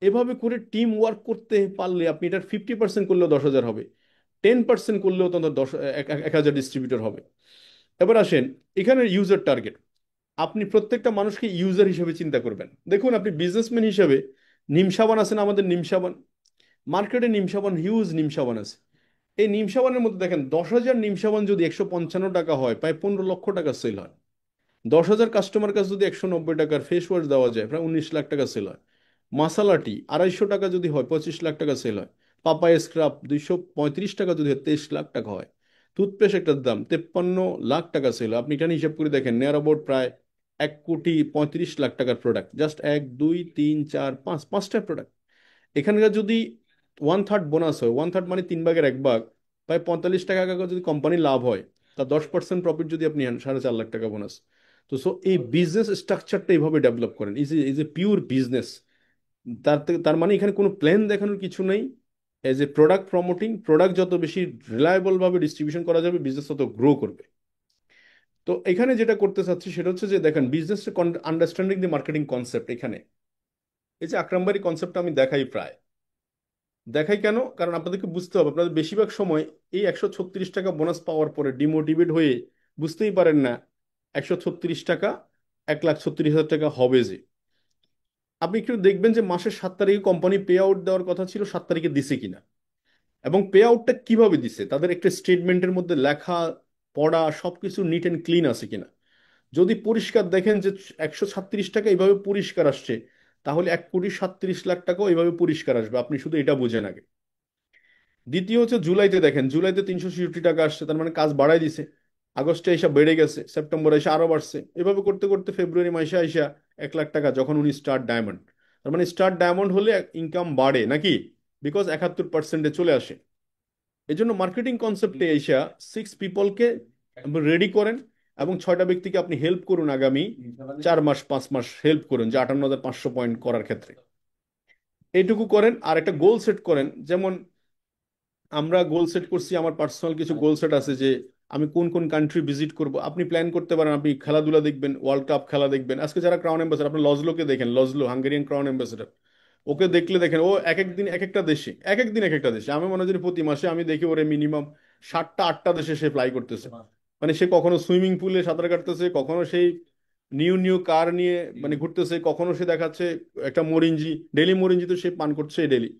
এভাবে করে টিম ওয়ার্ক করতে পারলে আপনি এটার 50% করলেও 10,000 হবে, 10% করলেও তখন 1000 ডিস্ট্রিবিউটর হবে। এবার আসেন এখানে ইউজার টার্গেট, আপনি প্রত্যেকটা মানুষকে ইউজার হিসেবে চিন্তা করবেন। দেখুন আপনি বিজনেসম্যান হিসেবে, নিম সাবান আছেন আমাদের, নিম সাবান মার্কেটে, নিম সাবান হিউজ নিম সাবান আছে। এই নিম সাবানের মধ্যে দেখেন 10,000 নিম সাবান যদি 155 টাকা হয়, প্রায় 15 লক্ষ টাকা সেল হয়। 10,000 কাস্টমার কাছে যদি 190 টাকার ফেস ওয়াশ দেওয়া যায়, প্রায় 19 লাখ টাকা সেল হয়। মাসালা টি 250 টাকা যদি হয়, 25 লাখ টাকা সেল হয়। পাপায়া স্ক্রাব 235 টাকা যদি হয়, 23 লাখ টাকা হয়। টুথপেস্ট একটার দাম 53 লাখ টাকা সেল হয়। আপনি এখানে হিসাব করে দেখেন, নিয়ার অ্যাবাউট প্রায় 1,35 লাখ টাকার প্রোডাক্ট, জাস্ট 1 2 3 4 5, 5টা প্রোডাক্ট। এখানকার যদি 1/3 বোনাস হয়, 1/3 মানে 3 ভাগের 1 ভাগ, প্রায় 45 টাকা যদি কোম্পানি লাভ হয়, তা 10% প্রফিট যদি আপনি নেন, 4.5 লাখ টাকা বোনাস। তো সো এই বিজনেস স্ট্রাকচারটা এইভাবে ডেভেলপ করেন, ইজ এ পিওর বিজনেস। তার মানে এখানে কোনো প্ল্যান দেখানোর কিছু নেই। As a product promoting, product যত বেশি রিলায়েবল ভাবে ডিস্ট্রিবিউশন করা যাবে, বিজনেস তত গ্রো করবে। তো এখানে যেটা করতে চাচ্ছি সেটা হচ্ছে যে দেখেন, business understanding the marketing concept, এখানে এই যে আকরামবাড়ি কনসেপ্টটা আমি দেখাই প্রায়, দেখাই কেন, কারণ আপনাদেরকে বুঝতে হবে আপনাদের বেশিরভাগ সময় এই 136 টাকা বোনাস পাওয়ার পরে ডিমোটিভেট হয়ে বুঝতেই পারেন না 136 টাকা 1,36,000 টাকা হবে যে। আপনি একটু দেখবেন যে মাসের 7 তারিখে কোম্পানি পে আউট দেওয়ার কথা ছিল, 7 তারিখে দিছে কিনা, এবং পে আউটটা কিভাবে দিছে, তাদের একটা স্টেটমেন্টের মধ্যে লেখা পড়া সবকিছু নিট অ্যান্ড ক্লিন আছে কিনা। যদি পরিষ্কার দেখেন যে 136 টাকা এইভাবে পরিষ্কার আসছে, তাহলে 1,37,00,000 টাকাও এইভাবে পরিষ্কার আসবে, আপনি শুধু এটা বুঝেন আগে। দ্বিতীয় হচ্ছে জুলাইতে দেখেন, জুলাইতে 366 টাকা আসছে, তার মানে কাজ বাড়াই দিছে। আগস্টে এসে বেড়ে গেছে, সেপ্টেম্বরে এসে আরো বাড়ছে, এভাবে করতে করতে ফেব্রুয়ারি মাসে আইসা 1 লাখ টাকা, যখন উনি স্টার ডায়মন্ড। তার মানে স্টার ডায়মন্ড হলে ইনকাম বাড়ে নাকি, বিকজ 71%-এ চলে আসে। এই জন্য মার্কেটিং কনসেপ্টে এসা 6 পিপলকে রেডি করেন এবং 6টা ব্যক্তিকে আপনি হেল্প করুন, আগামী 4 মাস 5 মাস হেল্প করুন, যে 58,500 পয়েন্ট করার ক্ষেত্রে এইটুকু করেন। আর একটা গোল সেট করেন, যেমন আমরা গোল সেট করছি, আমার পার্সোনাল কিছু গোল সেট আছে যে আমি কোন কোন কান্ট্রি ভিজিট করব। আপনি প্ল্যান করতে পারেন, আপনি খেলাধুলা দেখবেন, ওয়ার্ল্ড কাপ খেলা দেখবেন। আজকে যারা ক্রাউন অ্যাম্বাসেডার, আপনি লজলোকে দেখেন, লজলো হাঙ্গেরিয়ান ক্রাউন অ্যাম্বাসেডার, ওকে দেখলে দেখেন ও এক এক দিন এক একটা দেশে, এক এক দিন এক একটা দেশে। আমি মনে করি প্রতি মাসে আমি দেখি ওরে মিনিমাম 7টা 8টা দেশে সে ফ্লাই করতেছে। মানে সে কখনো সুইমিং পুলে সাঁতার কাটতেছে, কখনো সেই নিউ নিউ কার নিয়ে মানে ঘুরতেছে, কখনো সে দেখাচ্ছে একটা মরিঞ্জি, ডেলি মরিঞ্জি তো সে পান করছে ডেলি।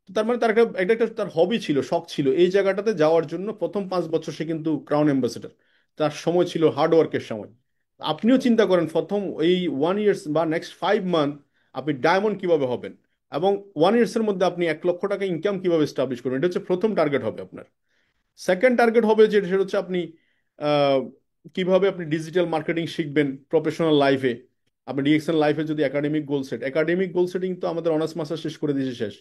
তো তার মানে তার একটা এটা একটা তার হবি ছিল, শখ ছিল এই জায়গাটাতে যাওয়ার জন্য। প্রথম 5 বছর সে কিন্তু ক্রাউন অ্যাম্বাসেডর, তার সময় ছিল হার্ড ওয়ার্কের সময়। আপনিও চিন্তা করেন প্রথম এই 1 ইয়ার্স বা নেক্সট 5 মান্থ আপনি ডায়মন্ড কিভাবে হবেন, এবং 1 ইয়ার্সের মধ্যে আপনি 1 লক্ষ টাকা ইনকাম কিভাবে এস্টাবলিশ করবেন। এটা হচ্ছে প্রথম টার্গেট হবে আপনার। সেকেন্ড টার্গেট হবে যে সেটা হচ্ছে আপনি আহ, কিভাবে আপনি ডিজিটাল মার্কেটিং শিখবেন প্রফেশনাল লাইফে। আপনি ডিএক্সএন লাইফে যদি একাডেমিক গোল সেটিং তো আমাদের অনার্স মাস্টার শেষ করে দিয়েছে শেষ,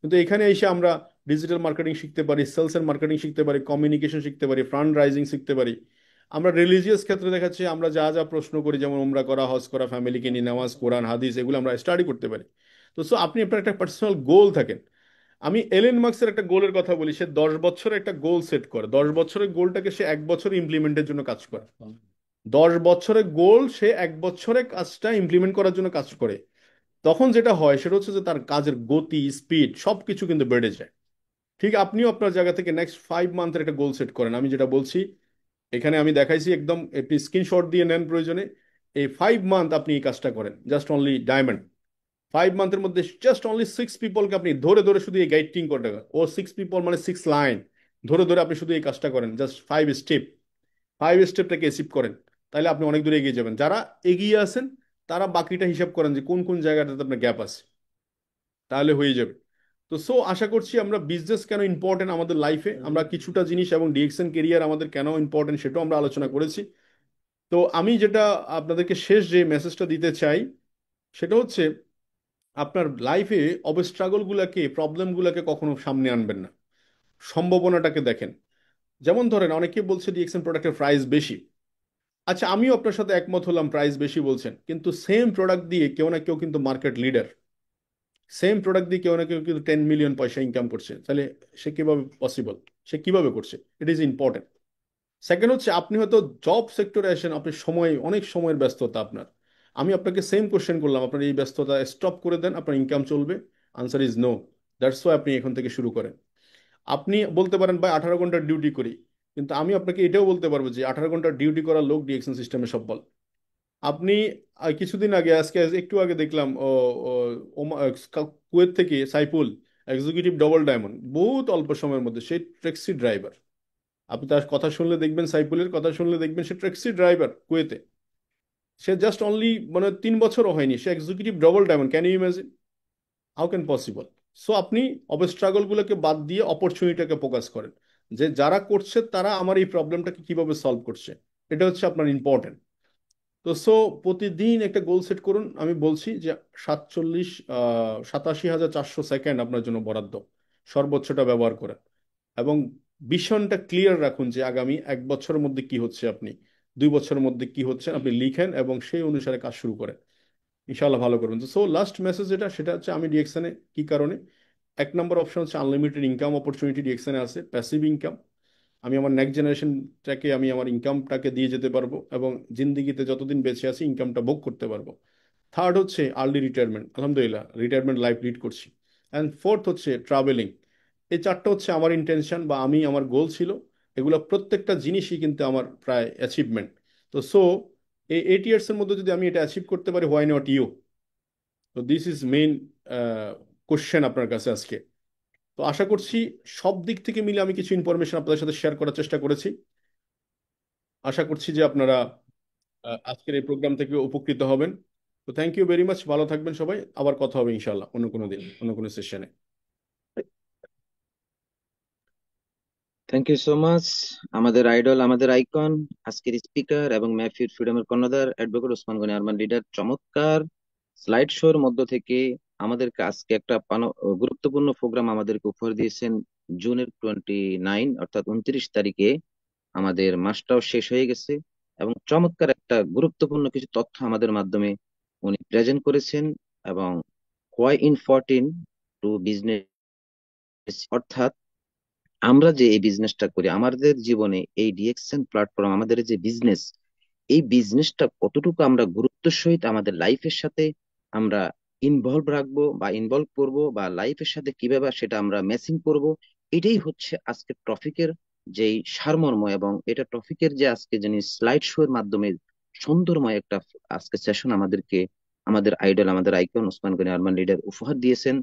কিন্তু এখানে এসে আমরা ডিজিটাল মার্কেটিং শিখতে পারি, সেলস এর মার্কেটিং শিখতে পারি, কমিউনিকেশন শিখতে পারি, ফান্ড রাইজিং শিখতে পারি। আমরা রিলিজিয়াস ক্ষেত্রে দেখাচ্ছি, আমরা যা যা প্রশ্ন করি, যেমন উমরা করা, হজ করা, ফ্যামিলিকে নিয়ে নামাজ, কোরআন, হাদিস, এগুলো আমরা স্টাডি করতে পারি। তো সো আপনি আপনার একটা পার্সোনাল গোল থাকেন। আমি এলেন মার্কসের একটা গোলের কথা বলি, সে 10 বছরে একটা গোল সেট করে, 10 বছরের গোলটাকে সে 1 বছর ইমপ্লিমেন্টের জন্য কাজ করে। 10 বছরের গোল সে 1 বছরে কাজটা ইমপ্লিমেন্ট করার জন্য কাজ করে। তখন যেটা হয় সেটা হচ্ছে যে তার কাজের গতি, স্পিড সবকিছু কিন্তু বেড়ে যায়। ঠিক আপনিও আপনার জায়গা থেকে নেক্সট 5 মান্থের একটা গোল সেট করেন, আমি যেটা বলছি এখানে আমি দেখাইছি, একদম একটি স্ক্রিনশট দিয়ে নেন প্রয়োজনে। এই 5 মান্থ আপনি এই কাজটা করেন, জাস্ট অনলি ডায়মন্ড। 5 মান্থের মধ্যে জাস্ট অনলি 6 পিপলকে আপনি ধরে ধরে শুধু এই গাইডিং করতে হবে। ও 6 পিপল মানে 6 লাইন ধরে ধরে আপনি শুধু এই কাজটা করেন, জাস্ট 5 স্টেপ, 5 স্টেপটাকে অ্যাচিভ করেন। তাহলে আপনি অনেক দূরে এগিয়ে যাবেন। যারা এগিয়ে আছেন তারা বাকিটা হিসাব করেন যে কোন কোন জায়গাটাতে আপনার গ্যাপ আছে, তাহলে হয়ে যাবে। তো সো আশা করছি আমরা বিজনেস কেন ইম্পর্টেন্ট আমাদের লাইফে, আমরা কিছুটা জিনিস এবং ডিএক্সএন কেরিয়ার আমাদের কেন ইম্পর্টেন্ট সেটাও আমরা আলোচনা করেছি। তো আমি যেটা আপনাদেরকে শেষ যে মেসেজটা দিতে চাই সেটা হচ্ছে, আপনার লাইফে অবস্ট্রাগল গুলাকে, প্রবলেম গুলাকে কখনো সামনে আনবেন না, সম্ভাবনাটাকে দেখেন। যেমন ধরেন অনেকে বলছে ডিএক্সএন প্রোডাক্টের প্রাইস বেশি। আচ্ছা, আমিও আপনার সাথে একমত হলাম, প্রাইস বেশি বলছেন, কিন্তু সেম প্রোডাক্ট দিয়ে কেউ না কেউ কিন্তু মার্কেট লিডার, সেম প্রোডাক্ট দিয়ে কেউ না কেউ কিন্তু 10 মিলিয়ন পয়সা ইনকাম করছে। তাহলে সে কিভাবে পসিবল, সে কিভাবে করছে? It is important. সেকেন্ড হচ্ছে, আপনি হয়তো জব সেক্টরে আসেন, আপনি সময়, অনেক সময়ের ব্যস্ততা আপনার। আমি আপনাকে সেম কোশ্চেন করলাম, আপনার এই ব্যস্ততা স্টপ করে দেন, আপনার ইনকাম চলবে? Answer is no. That's why আপনি এখন থেকে শুরু করেন। আপনি বলতে পারেন ভাই 18 ঘন্টার ডিউটি করি, কিন্তু আমি আপনাকে এটাও বলতে পারবো যে 18 ঘন্টার ডিউটি করা লোক ডিএকশন সিস্টেমে সফল। আপনি কিছুদিন আগে, আজকে একটু আগে দেখলাম ও, কুয়েত থেকে সাইফুল, এক্সিকিউটিভ ডবল ডায়মন্ড, বহুত অল্প সময়ের মধ্যে সে ট্যাক্সি ড্রাইভার। আপনি তার কথা শুনলে দেখবেন, সাইফুলের কথা শুনলে দেখবেন সে ট্যাক্সি ড্রাইভার কুয়েতে। সে জাস্ট অনলি মানে 3 বছরও হয়নি, সে executive double diamond. Can you imagine? How can possible? So আপনি অবস্ট্রাগল গুলোকে বাদ দিয়ে অপরচুনিটিটাকে ফোকাস করেন, যে যারা করছে তারা আমার এই প্রবলেমটাকে কিভাবে সলভ করছে, এটা হচ্ছে আপনার ইম্পর্টেন্ট। তো সো প্রতিদিন একটা গোল সেট করুন। আমি বলছি যে 87,400 সেকেন্ড আপনার জন্য বরাদ্দ, সর্বোচ্চটা ব্যবহার করেন। এবং ভিশনটা ক্লিয়ার রাখুন যে আগামী 1 বছরের মধ্যে কি হচ্ছে, আপনি 2 বছরের মধ্যে কি হচ্ছে আপনি লিখেন এবং সেই অনুসারে কাজ শুরু করেন। ইনশাল্লাহ ভালো করবেন। তো সো লাস্ট মেসেজ যেটা, সেটা হচ্ছে আমি ডিএক্সনে কি কারণে, 1 নম্বর অপশন হচ্ছে আনলিমিটেড ইনকাম অপরচুনিটি ডিএক্সনে আছে, প্যাসিভ ইনকাম। আমি আমার নেক্সট জেনারেশনটাকে আমি আমার ইনকামটাকে দিয়ে যেতে পারবো এবং জিন্দিগিতে যতদিন বেঁচে আছি ইনকামটা ভোগ করতে পারবো। থার্ড হচ্ছে আর্লি রিটায়ারমেন্ট, আলহামদুলিল্লাহ রিটায়ারমেন্ট লাইফ লিড করছি। অ্যান্ড ফোর্থ হচ্ছে ট্রাভেলিং। এই চারটা হচ্ছে আমার ইন্টেনশন বা আমি আমার গোল ছিল। এগুলো প্রত্যেকটা জিনিসই কিন্তু আমার প্রায় অ্যাচিভমেন্ট। তো সো এই 8 ইয়ার্স এর মধ্যে যদি আমি এটা অ্যাচিভ করতে পারি, হোয়াই নট ইউ? তো দিস ইজ মেইন কোশ্চেন আপনার কাছে আজকে। তো আশা করছি সব দিক থেকে মিলে আমি কিছু ইনফরমেশন আপনাদের সাথে শেয়ার করার চেষ্টা করেছি। আশা করছি যে আপনারা আজকের এই প্রোগ্রাম থেকে উপকৃত হবেন। তো থ্যাংক ইউ ভেরি মাচ, ভালো থাকবেন সবাই, আবার কথা হবে ইনশাল্লাহ অন্য কোনো দিন, অন্য কোনো সেশনে। Thank you so much. আমাদের আইডল, আমাদের আইকন, আজকের স্পিকার এবং মেহফিল ফ্রিডমের কর্ণধার অ্যাডভোকেট ওসমান গনি আরমান লিডার চমৎকার স্লাইড শোর মধ্য থেকে আমাদেরকে আজকে একটা গুরুত্বপূর্ণ প্রোগ্রাম আমাদেরকে উপহার দিয়েছেন। জুনের 29 অর্থাৎ 29 তারিখে আমাদের মাসটাও শেষ হয়ে গেছে এবং চমৎকার একটা গুরুত্বপূর্ণ কিছু তথ্য আমাদের মাধ্যমে উনি প্রেজেন্ট করেছেন। এবং হোয়াই ইম্পর্টেন্ট টু বিজনেস, অর্থাৎ আমরা যে এই বিজনেসটা করি আমাদের জীবনে, এই ডিএক্সএন প্ল্যাটফর্ম আমাদের যে বিজনেস, এই বিজনেসটা কতটুকু আমরা গুরুত্বের সহিত আমাদের লাইফের সাথে আমরা ইনভলভ রাখবো বা ইনভলভ করব, বা লাইফের সাথে কিভাবে সেটা আমরা ম্যাচিং করব, এটাই হচ্ছে আজকে টপিকের যেই সারমর্ম। এবং এটা টপিকের যে আজকে যিনি স্লাইড শো এর মাধ্যমে সুন্দরময় একটা আজকে সেশন আমাদেরকে আমাদের আইডল, আমাদের আইকন ওসমান গনি আরমান লিডার উপহার দিয়েছেন।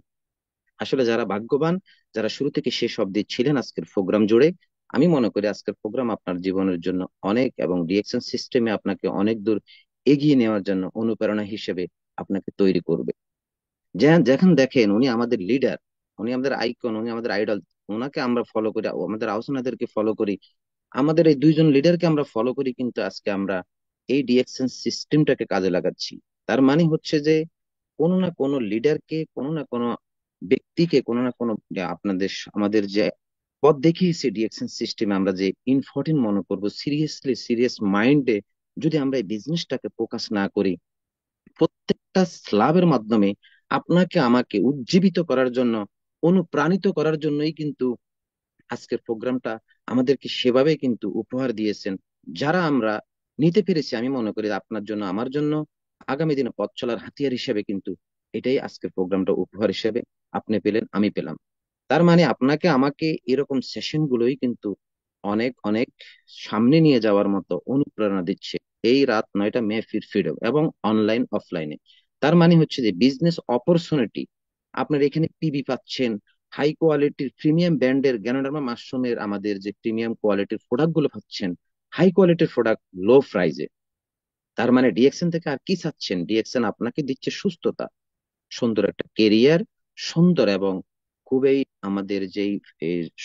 আসলে যারা ভাগ্যবান, যারা শুরু থেকে শেষ অবধি ছিলেন আজকের প্রোগ্রাম জুড়ে, আমি মনে করি আজকের প্রোগ্রাম আপনার জীবনের জন্য অনেক, এবং ডিএকশন সিস্টেমে আপনাকে অনেক দূর এগিয়ে নেওয়ার জন্য অনুপ্রেরণা হিসেবে আপনাকে তৈরি করবে। যেখানে দেখেন উনি আমাদের লিডার, উনি আমাদের আইকন, উনি আমাদের আইডল, ওনাকে আমরা ফলো করি, আমাদের আলোচনাদেরকে ফলো করি, আমাদের এই দুইজন লিডারকে আমরা ফলো করি, কিন্তু আজকে আমরা এই ডিএকশন সিস্টেমটাকে কাজে লাগাচ্ছি। তার মানে হচ্ছে যে কোনো না কোনো লিডারকে, কোনো না কোনো ব্যক্তিকে, কোনো না কোনো যে আপনাদের আমাদের যে পথ দেখিয়েছে ডিএকশন সিস্টেমে, আমরা যে ইম্পর্টেন্ট মনে করব, সিরিয়াসলি সিরিয়াস মাইন্ডে যদি আমরা এই বিজনেসটাকে ফোকাস না করি, প্রত্যেকটা স্লাবের মাধ্যমে আপনাকে আমাকে উজ্জীবিত করার জন্য, অনুপ্রাণিত করার জন্যই কিন্তু আজকের প্রোগ্রামটা আমাদেরকে সেভাবে কিন্তু উপহার দিয়েছেন, যারা আমরা নিতে পেরেছি। আমি মনে করি আপনার জন্য, আমার জন্য আগামী দিনে পথ চলার হাতিয়ার হিসেবে কিন্তু এটাই আজকের প্রোগ্রামটা উপহার হিসেবে আপনি পেলেন, আমি পেলাম। তার মানে আপনাকে আমাকে এরকম সেশন গুলোই কিন্তু অনেক অনেক সামনে নিয়ে যাওয়ার মতো অনুপ্রেরণা দিচ্ছে। এই রাত 9টা মেহফিল ফ্রিডম এবং অনলাইন অফলাইনে। তার মানে হচ্ছে যে বিজনেস অপরচুনিটি আপনার এখানে পিবি পাচ্ছেন, হাই কোয়ালিটির প্রিমিয়াম ব্র্যান্ডের গ্যানোডার্মা মাশরুমের আমাদের যে প্রিমিয়াম কোয়ালিটির প্রোডাক্ট গুলো পাচ্ছেন, হাই কোয়ালিটির প্রোডাক্ট লো প্রাইজে। তার মানে ডিএক্সএন থেকে আর কি চাচ্ছেন? ডিএক্সএন আপনাকে দিচ্ছে সুস্থতা, সুন্দর একটা কেরিয়ার, সুন্দর এবং খুবই আমাদের যেই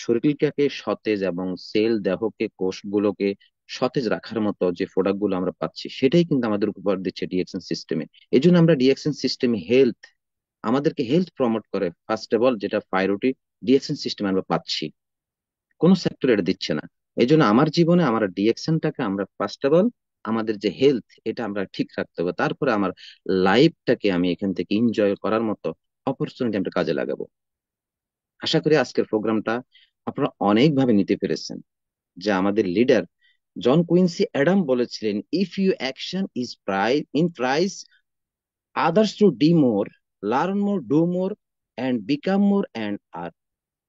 শরীরটাকে সতেজ এবং সেল দেহকে কোষগুলোকে সতেজ রাখার মতো যে প্রোডাক্ট গুলো আমরা পাচ্ছি, সেটাই কিন্তু আমাদের উপকার দিচ্ছে ডিএক্সএন সিস্টেমে। এই জন্য আমরা ডিএক্সএন সিস্টেমে আমাদেরকে হেলথ প্রমোট করে ফার্স্ট অফ অল, যেটা প্রায়োরিটি ডিএক্সএন সিস্টেমে আমরা পাচ্ছি, কোনো সেক্টর এটা দিচ্ছে না। এই জন্য আমার জীবনে আমার ডিএক্সএনটাকে আমরা ফার্স্ট অফ অল, আমাদের যে হেলথ, এটা আমরা ঠিক রাখতে হবে, তারপরে আমার লাইফটাকে আমি এখান থেকে এনজয় করার মতো অপরচুনিটি আমরা কাজে লাগাবো। আশা করি আজকের প্রোগ্রামটা আপনারা অনেকভাবে নিতে পেরেছেন। যে আমাদের লিডার জন কুইন্সি অ্যাডাম বলেছিলেন, if you action is price others to the more, learn more, do more, and become more, and are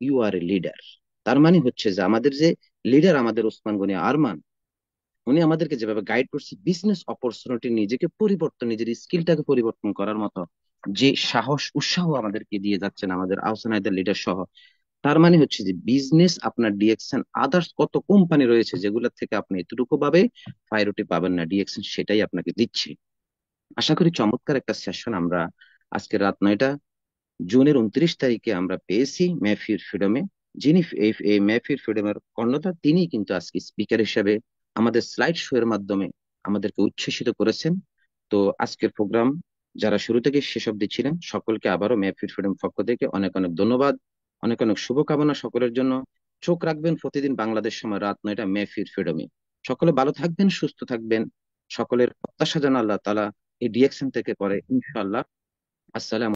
you are a leader. তার মানে হচ্ছে যে আমাদের যে লিডার, আমাদের ওসমান গনি আরমান, উনি আমাদেরকে যেভাবে গাইড করছে বিজনেস অপরচুনিটি, নিজেকে পরিবর্তন, নিজের স্কিলটাকে পরিবর্তন করার মতো যে সাহস উৎসাহ আমাদেরকে দিয়ে যাচ্ছেন আমাদের আহসানাইদের লিডার সহ, তার মানে হচ্ছে যে বিজনেস আপনার ডিএকশন আদার্স কত কোম্পানি রয়েছে যেগুলোর থেকে আপনি এতটুকু ভাবে প্রায়োরিটি পাবেন না, ডিএকশন সেটাই আপনাকে দিচ্ছে। আশা করি চমৎকার একটা সেশন আমরা আজকে রাত 9টা জুনের 29 তারিখে আমরা পেয়েছি মেহফির ফ্রিডমে। যিনি এই মেহফির ফ্রিডমের কর্ণধার, তিনি কিন্তু আজকে স্পিকার হিসেবে আমাদের স্লাইড শো এর মাধ্যমে আমাদেরকে উচ্ছ্বসিত করেছেন। তো আজকের প্রোগ্রাম যারা শুরু থেকে শেষ অব্দি ছিলেন, সকলকে আবারও মেহফির ফ্রিডম পক্ষ থেকে অনেক অনেক ধন্যবাদ, অনেক অনেক শুভকামনা সকলের জন্য। চোখ রাখবেন প্রতিদিন বাংলাদেশ সময় রাত 9টা মেহফির ফ্রিডমে। সকলে ভালো থাকবেন, সুস্থ থাকবেন। সকলের প্রত্যাশা যেন আল্লাহ তাআলা এই ডিএকশন থেকে করে, ইনশাআল্লাহ। আসসালাম।